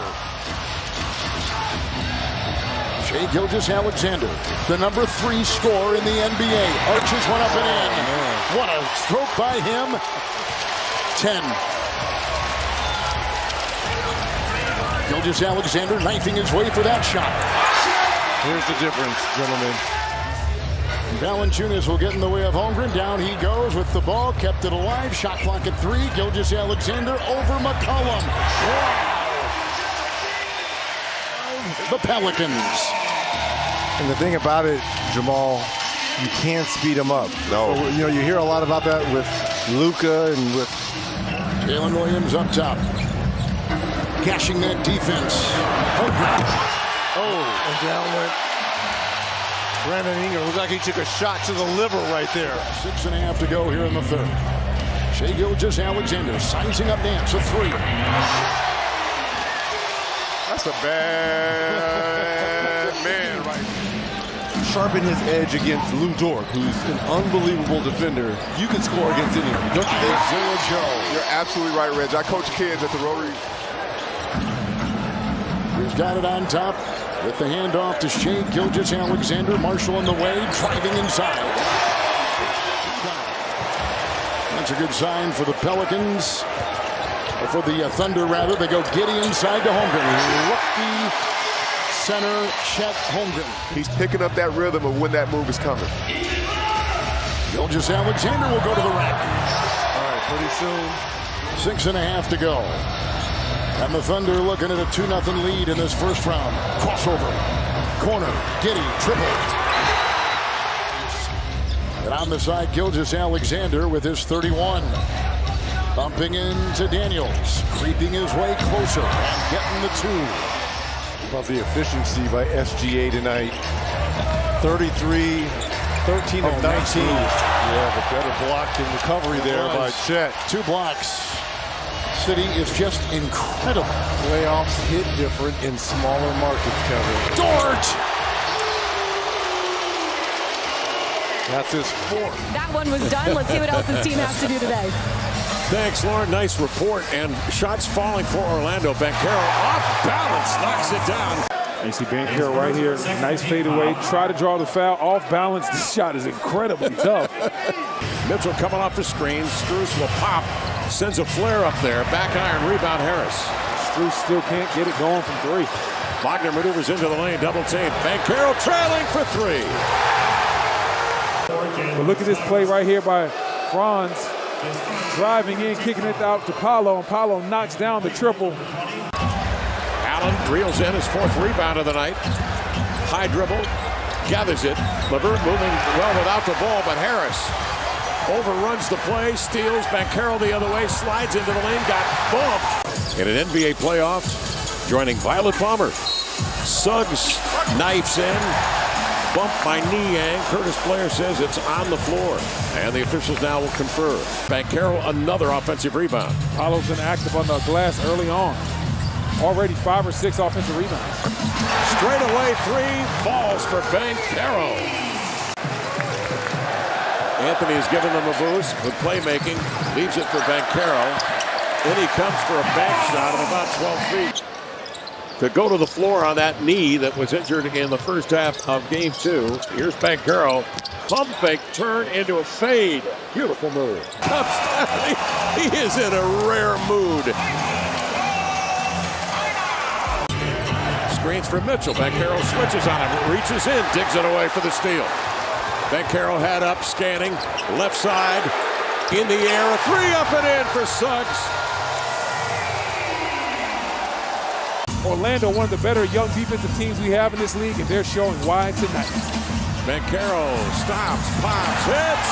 Shai Gilgeous-Alexander, the number 3 scorer in the NBA. Arches one up and in. What a stroke by him. 10. Gilgeous-Alexander knifing his way for that shot. Here's the difference, gentlemen. Valanciunas will get in the way of Holmgren. Down he goes with the ball, kept it alive. Shot clock at 3. Gilgeous-Alexander over McCollum. Wow. The Pelicans. And the thing about it, Jamal, you can't speed them up. No. So, you know, you hear a lot about that with Luka and with Jalen Williams up top. Cashing that defense. And down went Brandon Ingram. Looked like he took a shot to the liver right there. 6.5 to go here in the third. Shai Gilgeous-Alexander sizing up Nance, a 3. That's a bad man right there. Sharpen his edge against Lou Dort, who's an unbelievable defender. You can score against anyone, don't you think? Isaiah Joe. You're absolutely right, Reg. I coach kids at the Rotary. He's got it on top with the handoff to Shai Gilgeous-Alexander. Marshall in the way, driving inside. That's a good sign for the Pelicans. Or for the Thunder, rather. They go Giddey inside to Holmgren. Rookie center Chet Holmgren. He's picking up that rhythm of when that move is coming. Gilgeous-Alexander will go to the rack. All right, pretty soon. 6.5 to go. And the Thunder looking at a 2-0 lead in this first round. Crossover. Corner. Giddey. Triple. And on the side, Gilgeous-Alexander with his 31. Bumping into Daniels. Creeping his way closer. And getting the 2. About the efficiency by SGA tonight. 33, 13 of 19. Yeah, the better block and recovery there by Chet. 2 blocks. City is just incredible. Playoffs hit different in smaller markets, Kevin. Dort! That's his 4th. That one was done. Let's see what else this team has to do today. Thanks, Lauren. Nice report. And shots falling for Orlando. Banchero off balance, knocks it down. You see Banchero right here. Nice fadeaway. Try to draw the foul. Off balance. This shot is incredibly tough. Mitchell coming off the screen. Strus will pop. Sends a flare up there. Back iron rebound Harris. Strus still can't get it going from 3. Wagner maneuvers into the lane. Double team. Banchero trailing for 3. But look at this play right here by Franz. Driving in, kicking it out to Paolo, and Paolo knocks down the triple. Allen reels in his 4th rebound of the night. High dribble, gathers it. LeVert moving well without the ball, but Harris overruns the play, steals. Banchero the other way, slides into the lane, got bumped. In an NBA playoff, joining Violet Palmer. Suggs knifes in. bump by Niang. Curtis Blair says it's on the floor. And the officials now will confer. Banchero, another offensive rebound. Paolo's been active on the glass early on. Already 5 or 6 offensive rebounds. Straightaway three falls for Banchero. Anthony has given them a boost with playmaking. Leaves it for Banchero. Then he comes for a bank shot of about 12 feet. To go to the floor on that knee that was injured in the first half of Game 2. Here's Banchero. Pump fake turn into a fade. Beautiful move. He is in a rare mood. Screens for Mitchell. Banchero switches on him. Reaches in. Digs it away for the steal. Banchero had up, scanning. Left side. In the air. A three up and in for Suggs. Orlando, one of the better young defensive teams we have in this league, and they're showing why tonight. Banchero stops, pops, hits.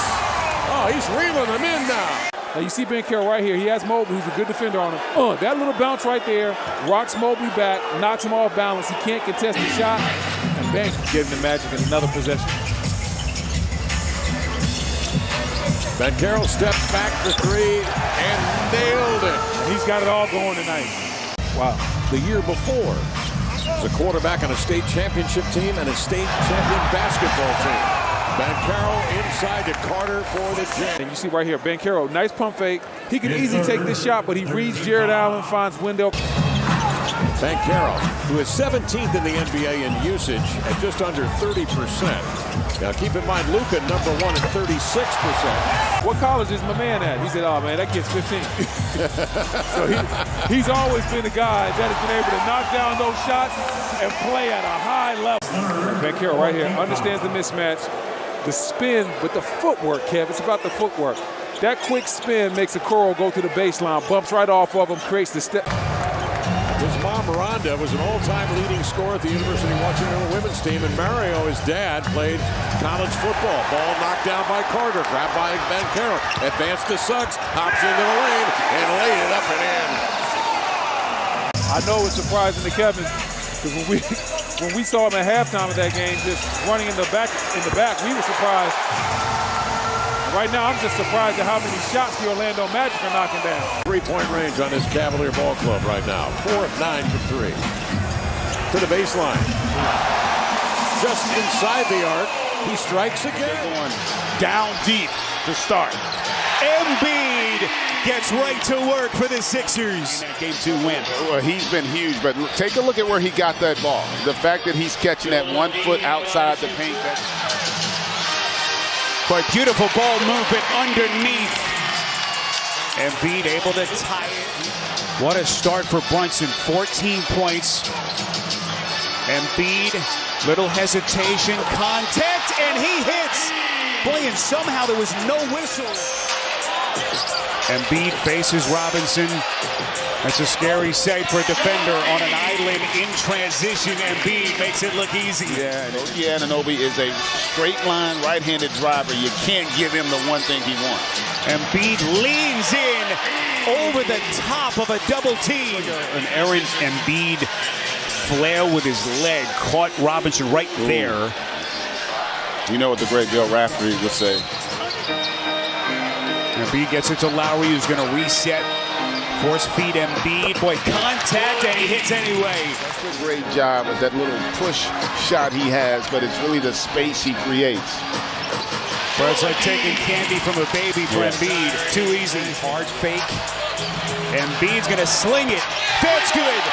Oh, he's reeling them in now. Now you see Banchero right here. He has Mobley, who's a good defender on him. That little bounce right there rocks Mobley back, knocks him off balance. He can't contest the shot, and bang, giving the Magic in another possession. Banchero steps back for three and nailed it. And he's got it all going tonight. Wow. The year before, as a quarterback on a state championship team and a state champion basketball team. Banchero inside to Carter for the jam. And you see right here, Banchero, nice pump fake. He can easily take this shot, but he reads Jared Allen, finds Wendell. Banchero, who is 17th in the NBA in usage at just under 30%. Now keep in mind, Luka number 1 at 36%. What college is my man at? He said, oh man, that kid's 15. So he's always been a guy that has been able to knock down those shots and play at a high level. Banchero right here understands the mismatch, the spin, but the footwork, Kev. It's about the footwork. That quick spin makes Okoro go to the baseline, bumps right off of him, creates the step. His mom, Miranda, was an all-time leading scorer at the University of Washington women's team, and Mario, his dad, played college football. Ball knocked down by Carter, grabbed by Banchero, advanced to Suggs, hops into the lane, and laid it up and in. I know it's surprising to Kevin, because when we saw him at halftime of that game, just running in the back, we were surprised. Right now, I'm just surprised at how many shots the Orlando Magic are knocking down. Three-point range on this Cavalier ball club right now. 4 of 9 from 3. To the baseline. Just inside the arc. He strikes again. Going down deep to start. Embiid gets right to work for the Sixers. Game 2 win. Well, he's been huge, but take a look at where he got that ball. The fact that he's catching that 1 foot outside the paint. But beautiful ball movement underneath. Embiid able to tie it. What a start for Brunson. 14 points. Embiid, little hesitation, contact, and he hits. Boy, and somehow there was no whistle. Embiid faces Robinson. That's a scary sight for a defender on an island in transition. Embiid makes it look easy. Yeah, Anunoby is a straight line right-handed driver. You can't give him the one thing he wants. Embiid leans in over the top of a double team. An errant Embiid flail with his leg caught Robinson right there. You know what the great Bill Raftery would say. Embiid gets it to Lowry, who's going to reset. Force feed Embiid. Boy, contact, and he hits anyway. That's a great job of that little push shot he has, but it's really the space he creates. But it's like taking candy from a baby for Embiid. Too easy. Hard fake. Embiid's going to sling it. That's good.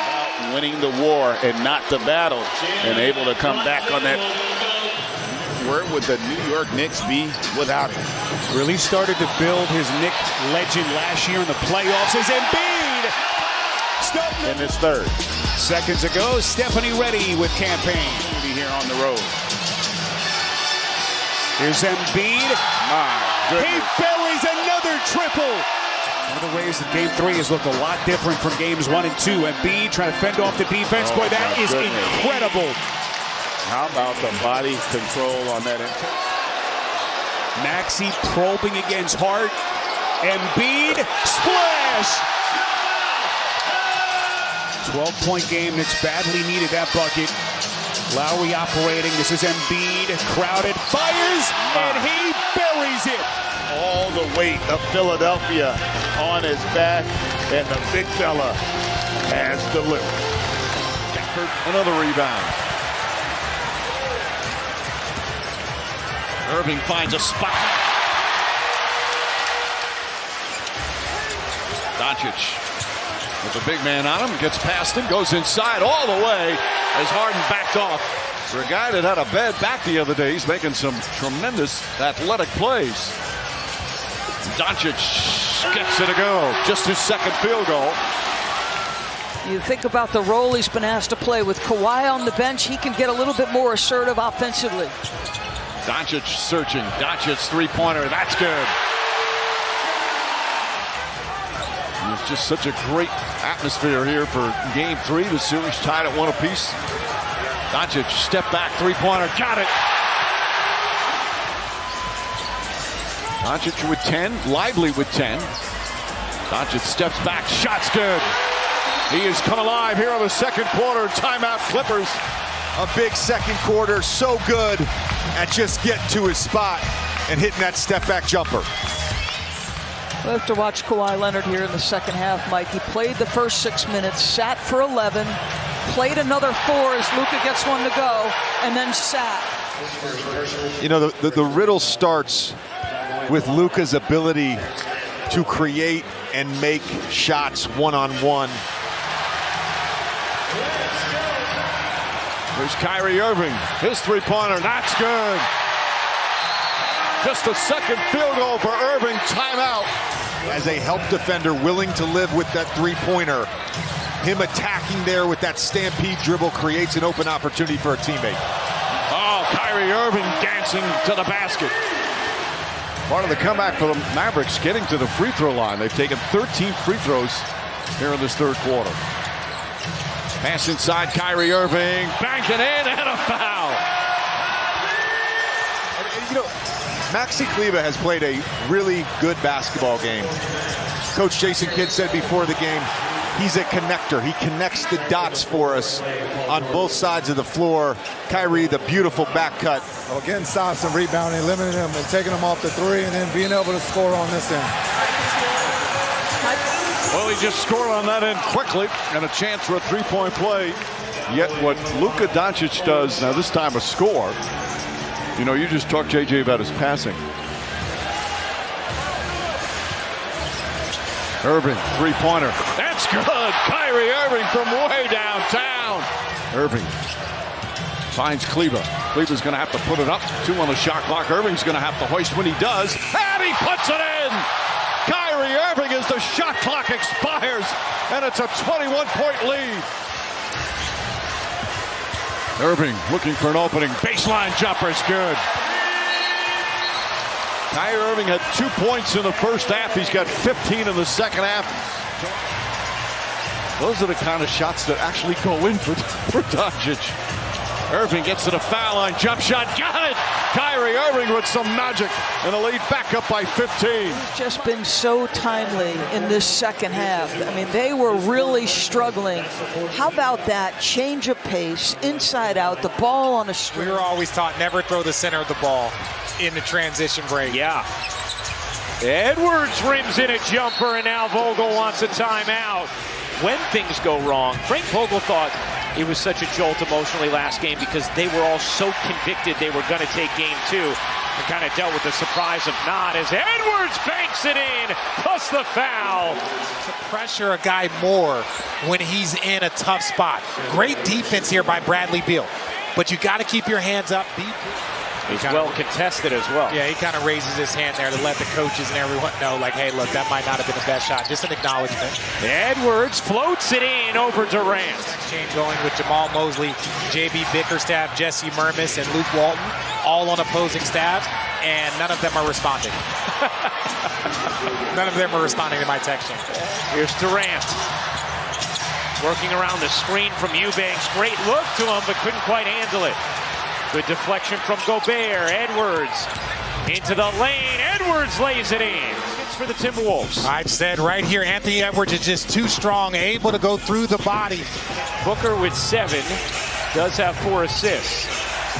About winning the war and not the battle, and able to come back on that. Where would the New York Knicks be without him? Really started to build his Knicks legend last year in the playoffs as Embiid. In his third. Seconds ago, Stephanie Reddy with campaign. Here on the road. Here's Embiid. He buries another triple. One of the ways that Game 3 has looked a lot different from Games 1 and 2. Embiid trying to fend off the defense. Boy, that is incredible. How about the body control on that? Maxey probing against Hart. Embiid, splash! 12-point game that's badly needed that bucket. Lowry operating. This is Embiid. Crowded. Fires. And he buries it. All the weight of Philadelphia on his back, and the big fella has delivered. Another rebound. Irving finds a spot. Doncic with a big man on him, gets past him, goes inside all the way as Harden backed off. For a guy that had a bad back the other day, he's making some tremendous athletic plays. Doncic gets it to go. Just his second field goal. You think about the role he's been asked to play with Kawhi on the bench, he can get a little bit more assertive offensively. Doncic searching. Doncic's three-pointer. That's good. It's just such a great atmosphere here for Game 3. The series tied at 1 apiece. Doncic step back three-pointer. Got it. Doncic with 10. Lively with 10. Doncic steps back. Shot's good. He has come alive here in the second quarter. Timeout Clippers. A big second quarter. So good at just getting to his spot and hitting that step-back jumper. We'll have to watch Kawhi Leonard here in the second half, Mike. He played the first 6 minutes, sat for 11, played another 4 as Luka gets one to go, and then sat. You know, the riddle starts with Luka's ability to create and make shots one-on-one. There's Kyrie Irving. His three-pointer. That's good. Just a second field goal for Irving. Timeout. As a help defender willing to live with that three-pointer, him attacking there with that stampede dribble creates an open opportunity for a teammate. Oh, Kyrie Irving dancing to the basket. Part of the comeback for the Mavericks, getting to the free throw line. They've taken 13 free throws here in this third quarter. Pass inside, Kyrie Irving, banking in, and a foul. You know, Maxi Kleber has played a really good basketball game. Coach Jason Kidd said before the game, he's a connector. He connects the dots for us on both sides of the floor. Kyrie, the beautiful back cut. Well, getting stops and rebounding, limiting them and taking them off the three, and then being able to score on this end. Well, he just scored on that end quickly, and a chance for a three-point play. Yet what Luka Doncic does, now this time a score, you know, you just talked, JJ, about his passing. Irving, three-pointer. That's good. Kyrie Irving from way downtown. Irving finds Kleber. Kleber's going to have to put it up. 2 on the shot clock. Irving's going to have to hoist when he does. And he puts it in. Kyrie Irving as the shot clock expires. And it's a 21-point lead. Irving looking for an opening. Baseline jumper's good. Kyrie Irving had 2 points in the first half. He's got 15 in the second half. Those are the kind of shots that actually go in for Doncic. Irving gets to the foul line. Jump shot. Got it. Kyrie Irving with some magic. And the lead back up by 15. He's just been so timely in this second half. I mean, they were really struggling. How about that change of pace, inside out, the ball on a string? We were always taught never throw the center of the ball in the transition break. Yeah. Edwards rims in a jumper, and now Vogel wants a timeout. When things go wrong, Frank Vogel thought it was such a jolt emotionally last game because they were all so convicted they were going to take game 2 and kind of dealt with the surprise of not as Edwards banks it in, plus the foul. To pressure a guy more when he's in a tough spot. Great defense here by Bradley Beal, but you got to keep your hands up. He's well contested as well. Yeah, he kind of raises his hand there to let the coaches and everyone know, like, hey, look, that might not have been the best shot. Just an acknowledgement. Edwards floats it in over Durant. Exchange going with Jamal Mosley, J.B. Bickerstaff, Jesse Mermis, and Luke Walton, all on opposing staffs, and none of them are responding. None of them are responding to my text chain. Here's Durant. Working around the screen from Eubanks. Great look to him, but couldn't quite handle it. Good deflection from Gobert. Edwards into the lane. Edwards lays it in. It's for the Timberwolves. I said right here, Anthony Edwards is just too strong, able to go through the body. Booker with 7. does have 4 assists.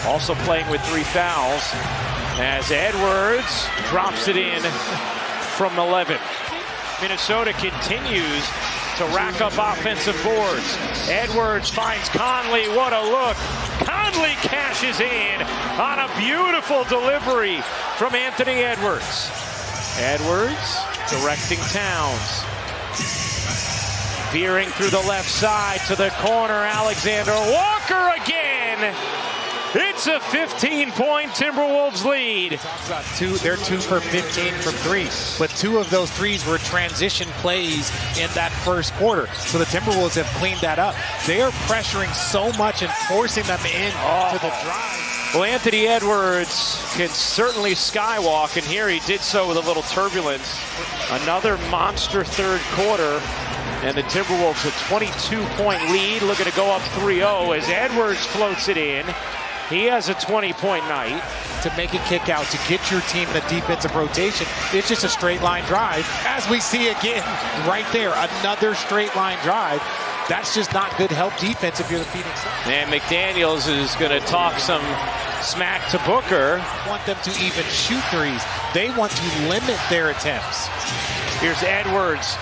Also playing with 3 fouls as Edwards drops it in from 11. Minnesota continues to rack up offensive boards. Edwards finds Conley. What a look. Conley cashes in on a beautiful delivery from Anthony Edwards. Edwards directing Towns. Veering through the left side to the corner. Alexander Walker again. It's a 15-point Timberwolves lead. They're 2 for 15 from 3, but 2 of those threes were transition plays in that first quarter. So the Timberwolves have cleaned that up. They are pressuring so much and forcing them in to the drive. Well, Anthony Edwards can certainly skywalk, and here he did so with a little turbulence. Another monster third quarter, and the Timberwolves a 22-point lead, looking to go up 3-0 as Edwards floats it in. He has a 20-point night. To make a kick out, to get your team in a defensive rotation, it's just a straight line drive. As we see again, right there, another straight line drive. That's just not good help defense if you're the Phoenix Suns. And McDaniels is going to talk some smack to Booker. Want them to even shoot threes. They want to limit their attempts. Here's Edwards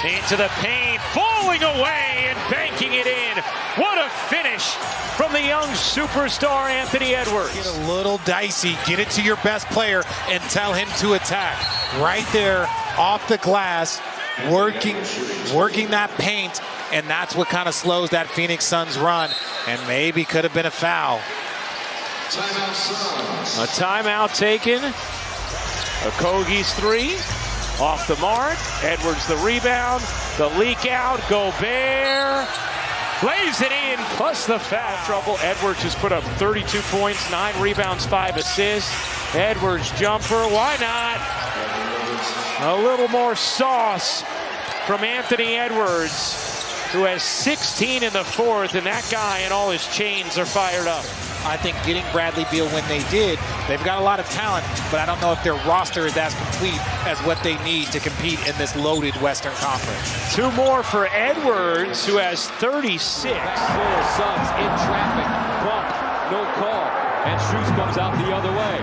into the paint, falling away and banking it in. What a finish from the young superstar Anthony Edwards. Get a little dicey, get it to your best player and tell him to attack. Right there, off the glass, working that paint, and that's what kind of slows that Phoenix Suns run, and maybe could have been a foul. A timeout taken. Okogie's 3. Off the mark. Edwards the rebound. The leak out. Gobert lays it in, plus the foul trouble. Edwards has put up 32 points, 9 rebounds, 5 assists. Edwards jumper, why not? A little more sauce from Anthony Edwards, who has 16 in the fourth, and that guy and all his chains are fired up. I think getting Bradley Beal when they did, they've got a lot of talent, but I don't know if their roster is as complete as what they need to compete in this loaded Western Conference. 2 more for Edwards, who has 36. Suns in traffic, bump, no call, and Strus comes out the other way.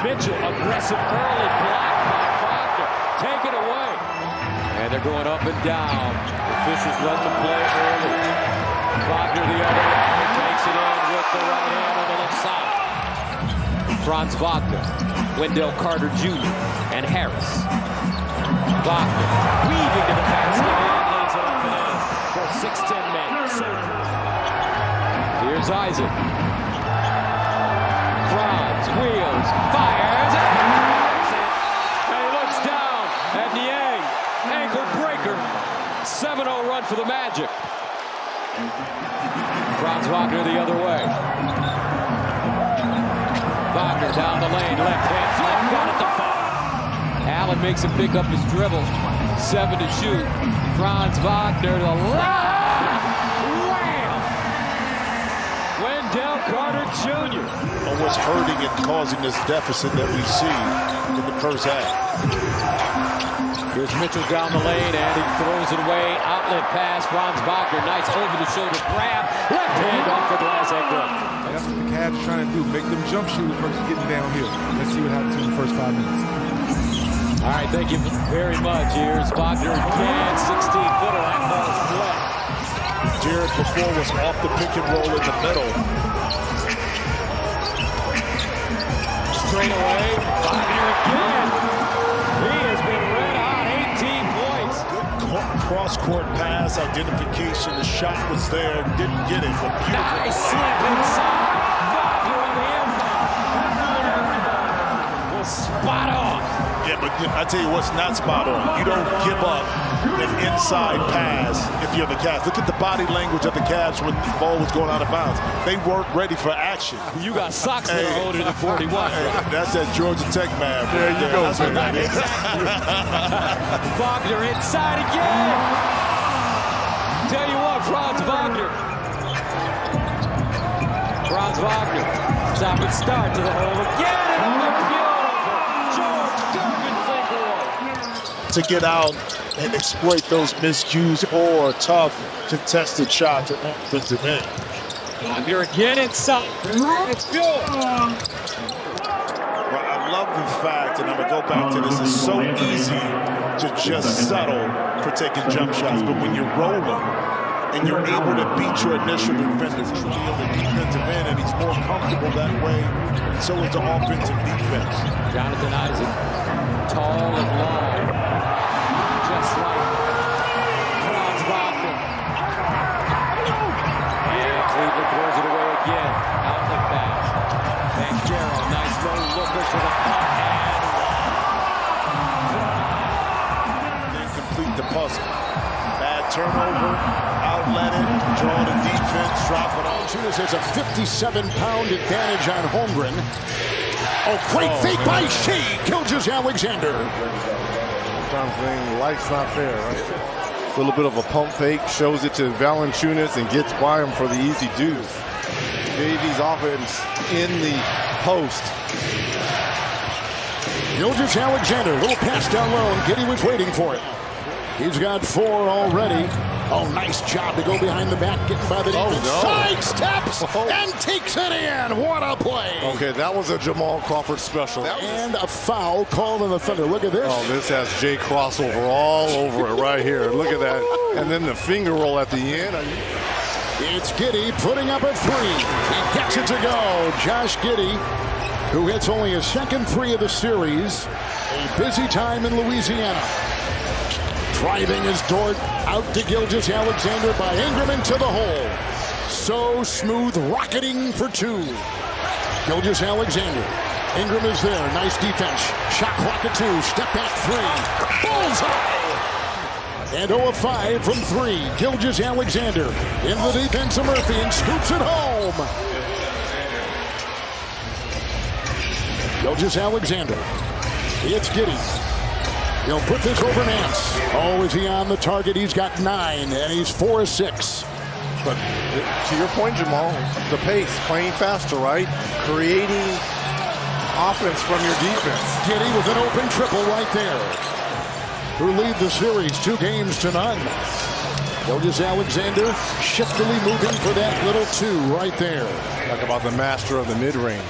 Mitchell, aggressive early block by Wagner, take it away. And they're going up and down. Officials let them play early. Wagner the other way. Takes it in with the right hand on the left side. Franz Wagner, Wendell Carter Jr., and Harris. Wagner weaving to the basket and lays it up and in for 6-10 minutes. Here's Isaac. Franz wheels, fires, and he looks down at Niang. Ankle breaker. 7-0 run for the Magic. Franz Wagner the other way. Wagner down the lane, left hand flip, got it to fall. Allen makes him pick up his dribble. 7 to shoot. Franz Wagner to line. Wham! Wendell Carter Jr. What's hurting and causing this deficit that we see in the first half. Here's Mitchell down the lane, and he throws it away. Outlet pass, Franz Wagner, nice over-the-shoulder grab. Left hand off the glass ankle. That's what the Cavs are trying to do, make them jump shooters versus getting downhill. Let's see what happens in the first 5 minutes. All right, thank you very much. Here's Wagner again, 16-footer, that ball's flat. Jared before was off the pick and roll in the middle. Straight away, Wagner again. He has been red hot, 18 points. Good cross-court pass, identification. The shot was there, didn't get it. But nice slip inside. Wagner on the inbound. Was spot on. Yeah, but I tell you what's not spot on. You don't give up an inside pass if you're the Cavs. Look at the body language of the Cavs when the ball was going out of bounds. They weren't ready for action. You got socks that are older than 41. That's that Georgia Tech man. There you go. That's what that is. Wagner inside again. Tell you what, Franz Wagner. Franz Wagner. Stop and start to the hole again. And the beautiful George Durbin finger roll. To get out and exploit those miscues or tough contested shots at offensive end. You're again inside. Let's go. I love the fact, and I'm going to go back to this, it's so easy to just settle for taking jump shots, but when you're rolling and you're able to beat your initial defenders truly on the defensive end, and he's more comfortable that way, and so is the offensive defense. Jonathan Isaac, tall and long, just like Franz Wagner. And Cleveland throws it away again. Outlet pass. Banchero, nice low looker for the punt, and complete the puzzle. Bad turnover, outlet it, draw the defense, drop it on. It's a 57-pound advantage on Holmgren. Oh, great fake by Shea. Gilgeous-Alexander. Sometimes life's not fair, right? A little bit of a pump fake, shows it to Valanciunas and gets by him for the easy deuce. JV's offense in the post. Gilgeous-Alexander, little pass down low, and Giddey was waiting for it. He's got 4 already. Oh, nice job to go behind the back, getting by the defense. Sidesteps and takes it in. What a play. Okay, that was a Jamal Crawford special. And a foul called on the Thunder. Look at this. Oh, this has Jay crossover all over it right here. Look at that. And then the finger roll at the end. It's Giddey putting up a 3. He gets it to go. Josh Giddey, who hits only his second 3 of the series. A busy time in Louisiana. Driving his Dort out to Gilgeous-Alexander by Ingram into the hole. So smooth, rocketing for 2. Gilgeous-Alexander. Ingram is there. Nice defense. Shot clock at 2. Step back 3. Bullseye! And 0 of 5 from 3. Gilgeous-Alexander in the defense of Murphy and scoops it home. Gilgeous-Alexander. It's Giddey. He'll put this over Nance. Oh, is he on the target? He's got 9, and he's 4 of 6. But to your point, Jamal, the pace, playing faster, right? Creating offense from your defense. Giddey with an open triple right there. Who lead the series 2-0. Gilgeous-Alexander shiftily moving for that little 2 right there. Talk about the master of the mid-range.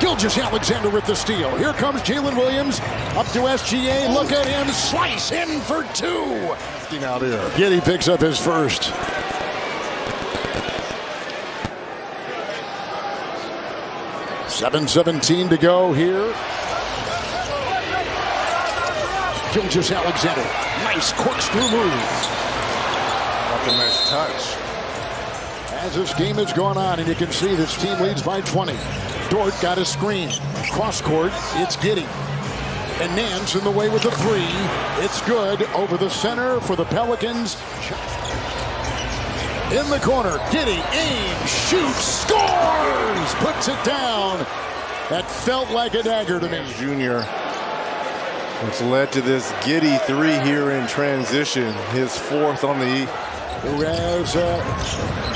Gilgeous-Alexander with the steal. Here comes Jalen Williams up to SGA. Look at him slice in for 2. Out here. Giddey picks up his first. .7:17 to go here. Gilgeous-Alexander. Nice corkscrew move. What a nice touch. As this game has gone on, and you can see this team leads by 20. Dort got a screen. Cross court, it's Giddey. And Nance in the way with the 3. It's good over the center for the Pelicans. In the corner, Giddey aims, shoots, scores, puts it down. That felt like a dagger to me. Junior, which led to this Giddey 3 here in transition. His 4th on the who has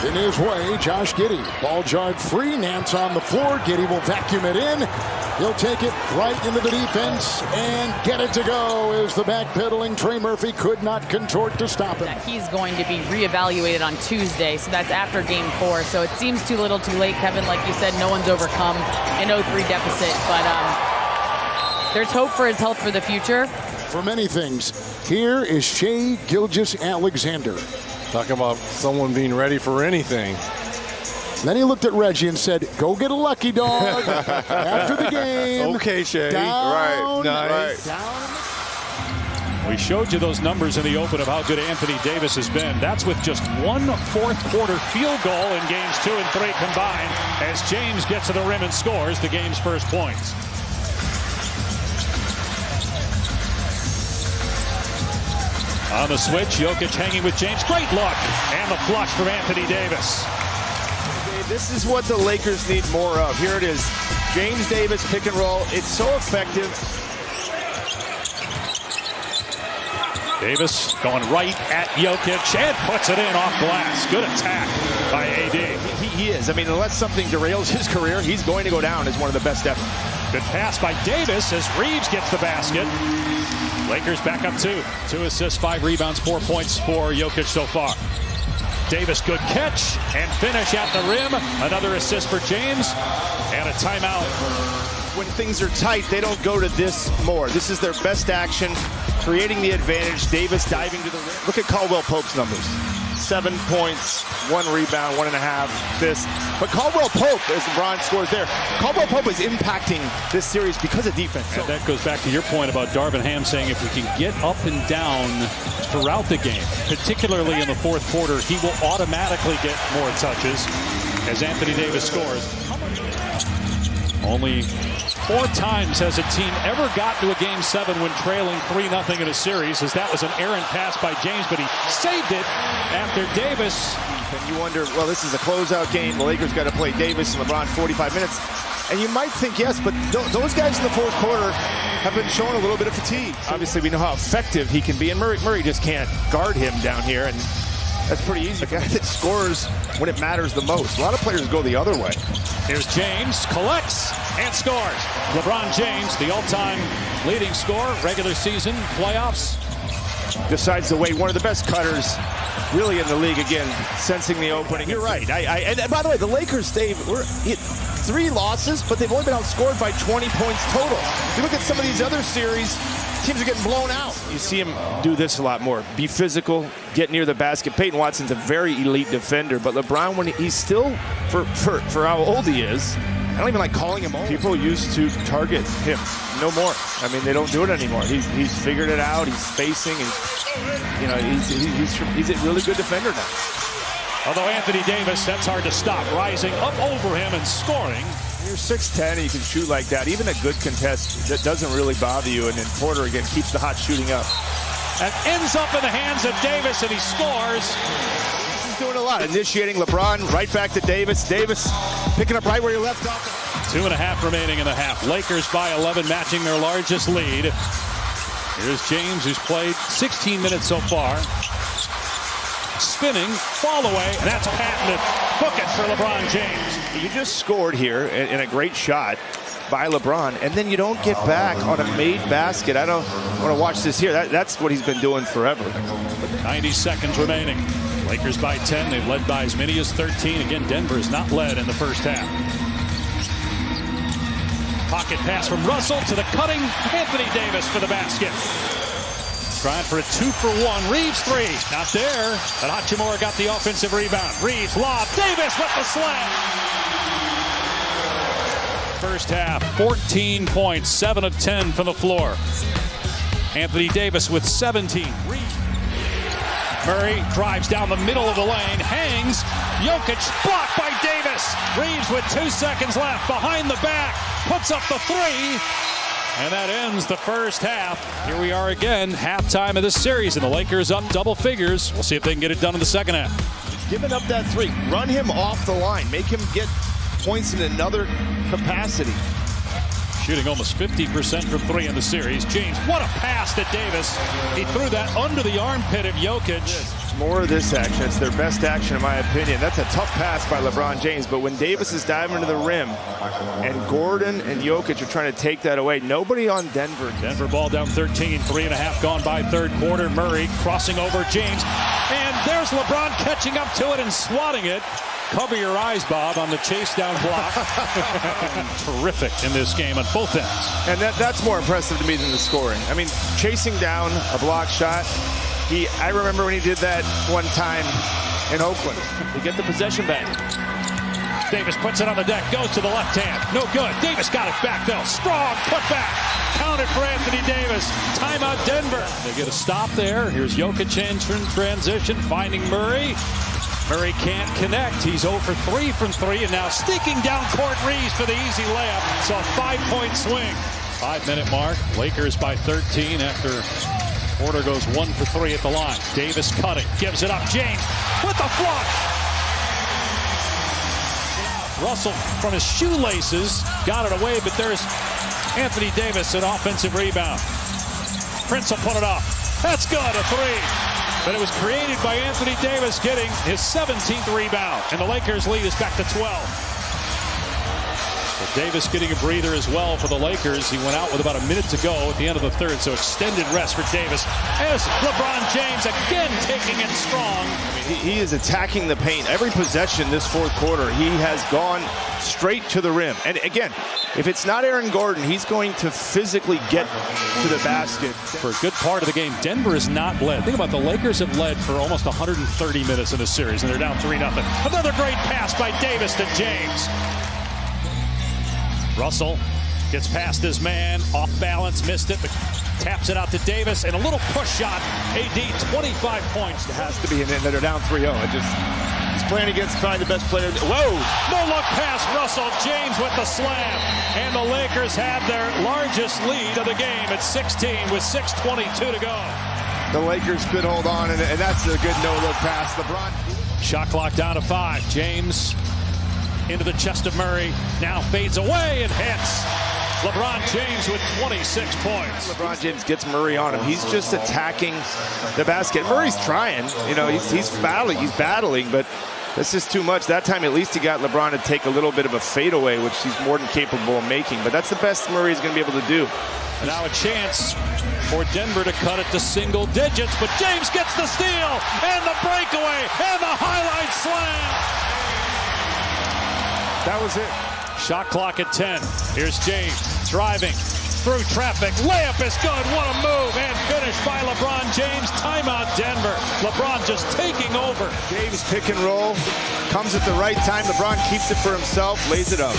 in his way Josh Giddey. Ball jarred free. Nance on the floor. Giddey will vacuum it in. He'll take it right into the defense and get it to go as the backpedaling Trey Murphy could not contort to stop him. He's going to be reevaluated on Tuesday, so that's after game 4. So it seems too little too late, Kevin. Like you said, no one's overcome an 0-3 deficit, but there's hope for his health for the future. For many things. Here is Shea Gilgeous-Alexander. Talking about someone being ready for anything. Then he looked at Reggie and said, go get a lucky dog after the game. Okay, Shea. Down, nice. Down. We showed you those numbers in the open of how good Anthony Davis has been. That's with just 1 fourth-quarter field goal in games 2 and 3 combined as James gets to the rim and scores the game's first points. On the switch, Jokic hanging with James. Great look. And the flush from Anthony Davis. This is what the Lakers need more of. Here it is. James Davis pick and roll. It's so effective. Davis going right at Jokic and puts it in off glass. Good attack by AD. He is. I mean, unless something derails his career, he's going to go down as one of the best ever. Good pass by Davis as Reeves gets the basket. Lakers back up 2. 2 assists, 5 rebounds, 4 points for Jokic so far. Davis, good catch and finish at the rim. Another assist for James and a timeout. When things are tight, they don't go to this more. This is their best action, creating the advantage. Davis diving to the rim. Look at Caldwell Pope's numbers. 7 points, 1 rebound, 1.5 assists. But Caldwell Pope, as LeBron scores there, Caldwell Pope is impacting this series because of defense. And that goes back to your point about Darvin Ham saying if we can get up and down throughout the game, particularly in the fourth quarter, he will automatically get more touches as Anthony Davis scores. Only 4 times has a team ever got to a Game 7 when trailing 3-0 in a series, as that was an errant pass by James, but he saved it after Davis. And you wonder, well, this is a closeout game. The Lakers got to play Davis and LeBron 45 minutes. And you might think, yes, but those guys in the fourth quarter have been showing a little bit of fatigue. Obviously, we know how effective he can be, and Murray just can't guard him down here, and that's pretty easy. A guy that scores when it matters the most. A lot of players go the other way. Here's James, collects and scores. LeBron James, the all-time leading scorer, regular season, playoffs. Decides to wait. One of the best cutters really in the league again, sensing the opening. You're right. And by the way, the Lakers, Dave, we're 3 losses, but they've only been outscored by 20 points total. If you look at some of these other series, teams are getting blown out. You see him do this a lot more. Be physical, get near the basket. Peyton Watson's a very elite defender, but LeBron, when he's still, for how old he is, I don't even like calling him old. People used to target him. No more. I mean, they don't do it anymore. He's figured it out. He's spacing, and you know, he's a really good defender now. Although Anthony Davis, that's hard to stop, rising up over him and scoring. You're 6'10", and you can shoot like that. Even a good contest, that doesn't really bother you. And then Porter, again, keeps the hot shooting up. And ends up in the hands of Davis, and he scores. He's doing a lot. Initiating LeBron, right back to Davis. Davis picking up right where he left off. 2.5 remaining in the half. Lakers by 11, matching their largest lead. Here's James, who's played 16 minutes so far. Spinning, fall away, and that's patented. Book it for LeBron James. You just scored here in a great shot by LeBron, and then you don't get back on a made basket. I don't want to watch this here. That's what he's been doing forever. 90 seconds remaining. Lakers by 10. They've led by as many as 13. Again, Denver has not led in the first half. Pocket pass from Russell to the cutting Anthony Davis for the basket. Trying for a 2-for-1. Reeves 3. Not there. But Hachimura got the offensive rebound. Reeves lob. Davis with the slam. First half, 14 points, 7 of 10 from the floor. Anthony Davis with 17. Murray drives down the middle of the lane, hangs. Jokic blocked by Davis. Reeves with 2 seconds left, behind the back, puts up the 3. And that ends the first half. Here we are again, halftime of this series, and the Lakers up double figures. We'll see if they can get it done in the second half. Giving up that 3. Run him off the line. Make him get points in another capacity. Shooting almost 50% from 3 in the series. James, what a pass to Davis. He threw that under the armpit of Jokic. More of this action. It's their best action, in my opinion. That's a tough pass by LeBron James, but when Davis is diving to the rim and Gordon and Jokic are trying to take that away, nobody on Denver. Denver ball down 13, 3.5 gone by third quarter. Murray crossing over James, and there's LeBron catching up to it and swatting it. Cover your eyes, Bob, on the chase down block. Terrific in this game on both ends. And that's more impressive to me than the scoring. I mean, chasing down a block shot. I remember when he did that one time in Oakland. They get the possession back. Davis puts it on the deck, goes to the left hand. No good. Davis got it back, though. Strong put back. Counted for Anthony Davis. Timeout Denver. They get a stop there. Here's Jokic in transition, finding Murray. Murray can't connect. He's 0 for 3 from 3, and now sneaking down court Reeves for the easy layup. So a 5-point swing. 5-minute mark. Lakers by 13 after Porter goes 1 for 3 at the line. Davis cutting, gives it up. James with the flush. Russell from his shoelaces got it away, but there's Anthony Davis, an offensive rebound. Prince will put it up. That's good, a 3. But it was created by Anthony Davis getting his 17th rebound. And the Lakers lead is back to 12. Well, Davis getting a breather as well for the Lakers. He went out with about a minute to go at the end of the third, so extended rest for Davis. As LeBron James again taking it strong. He is attacking the paint. Every possession this fourth quarter, he has gone straight to the rim. And again, if it's not Aaron Gordon, he's going to physically get to the basket. For a good part of the game, Denver has not led. Think about the Lakers have led for almost 130 minutes in this series, and they're down 3-0. Another great pass by Davis to James. Russell gets past his man, off balance, missed it, but taps it out to Davis, and a little push shot. AD, 25 points. It has to be, and they're down 3-0. He's playing against probably the best player. Whoa! No look pass, Russell. James with the slam. And the Lakers have their largest lead of the game at 16 with 6:22 to go. The Lakers could hold on, and that's a good no-look pass. LeBron. Shot clock down to 5. James into the chest of Murray. Now fades away and hits. LeBron James with 26 points. LeBron James gets Murray on him. He's just attacking the basket. Murray's trying. You know, he's battling, but that's just too much. That time, at least he got LeBron to take a little bit of a fadeaway, which he's more than capable of making. But that's the best Murray's going to be able to do. And now a chance for Denver to cut it to single digits, but James gets the steal and the breakaway and the highlight slam. That was it. Shot clock at 10. Here's James driving through traffic. Layup is good. What a move. And finished by LeBron James. Timeout Denver. LeBron just taking over. James pick and roll. Comes at the right time. LeBron keeps it for himself. Lays it up.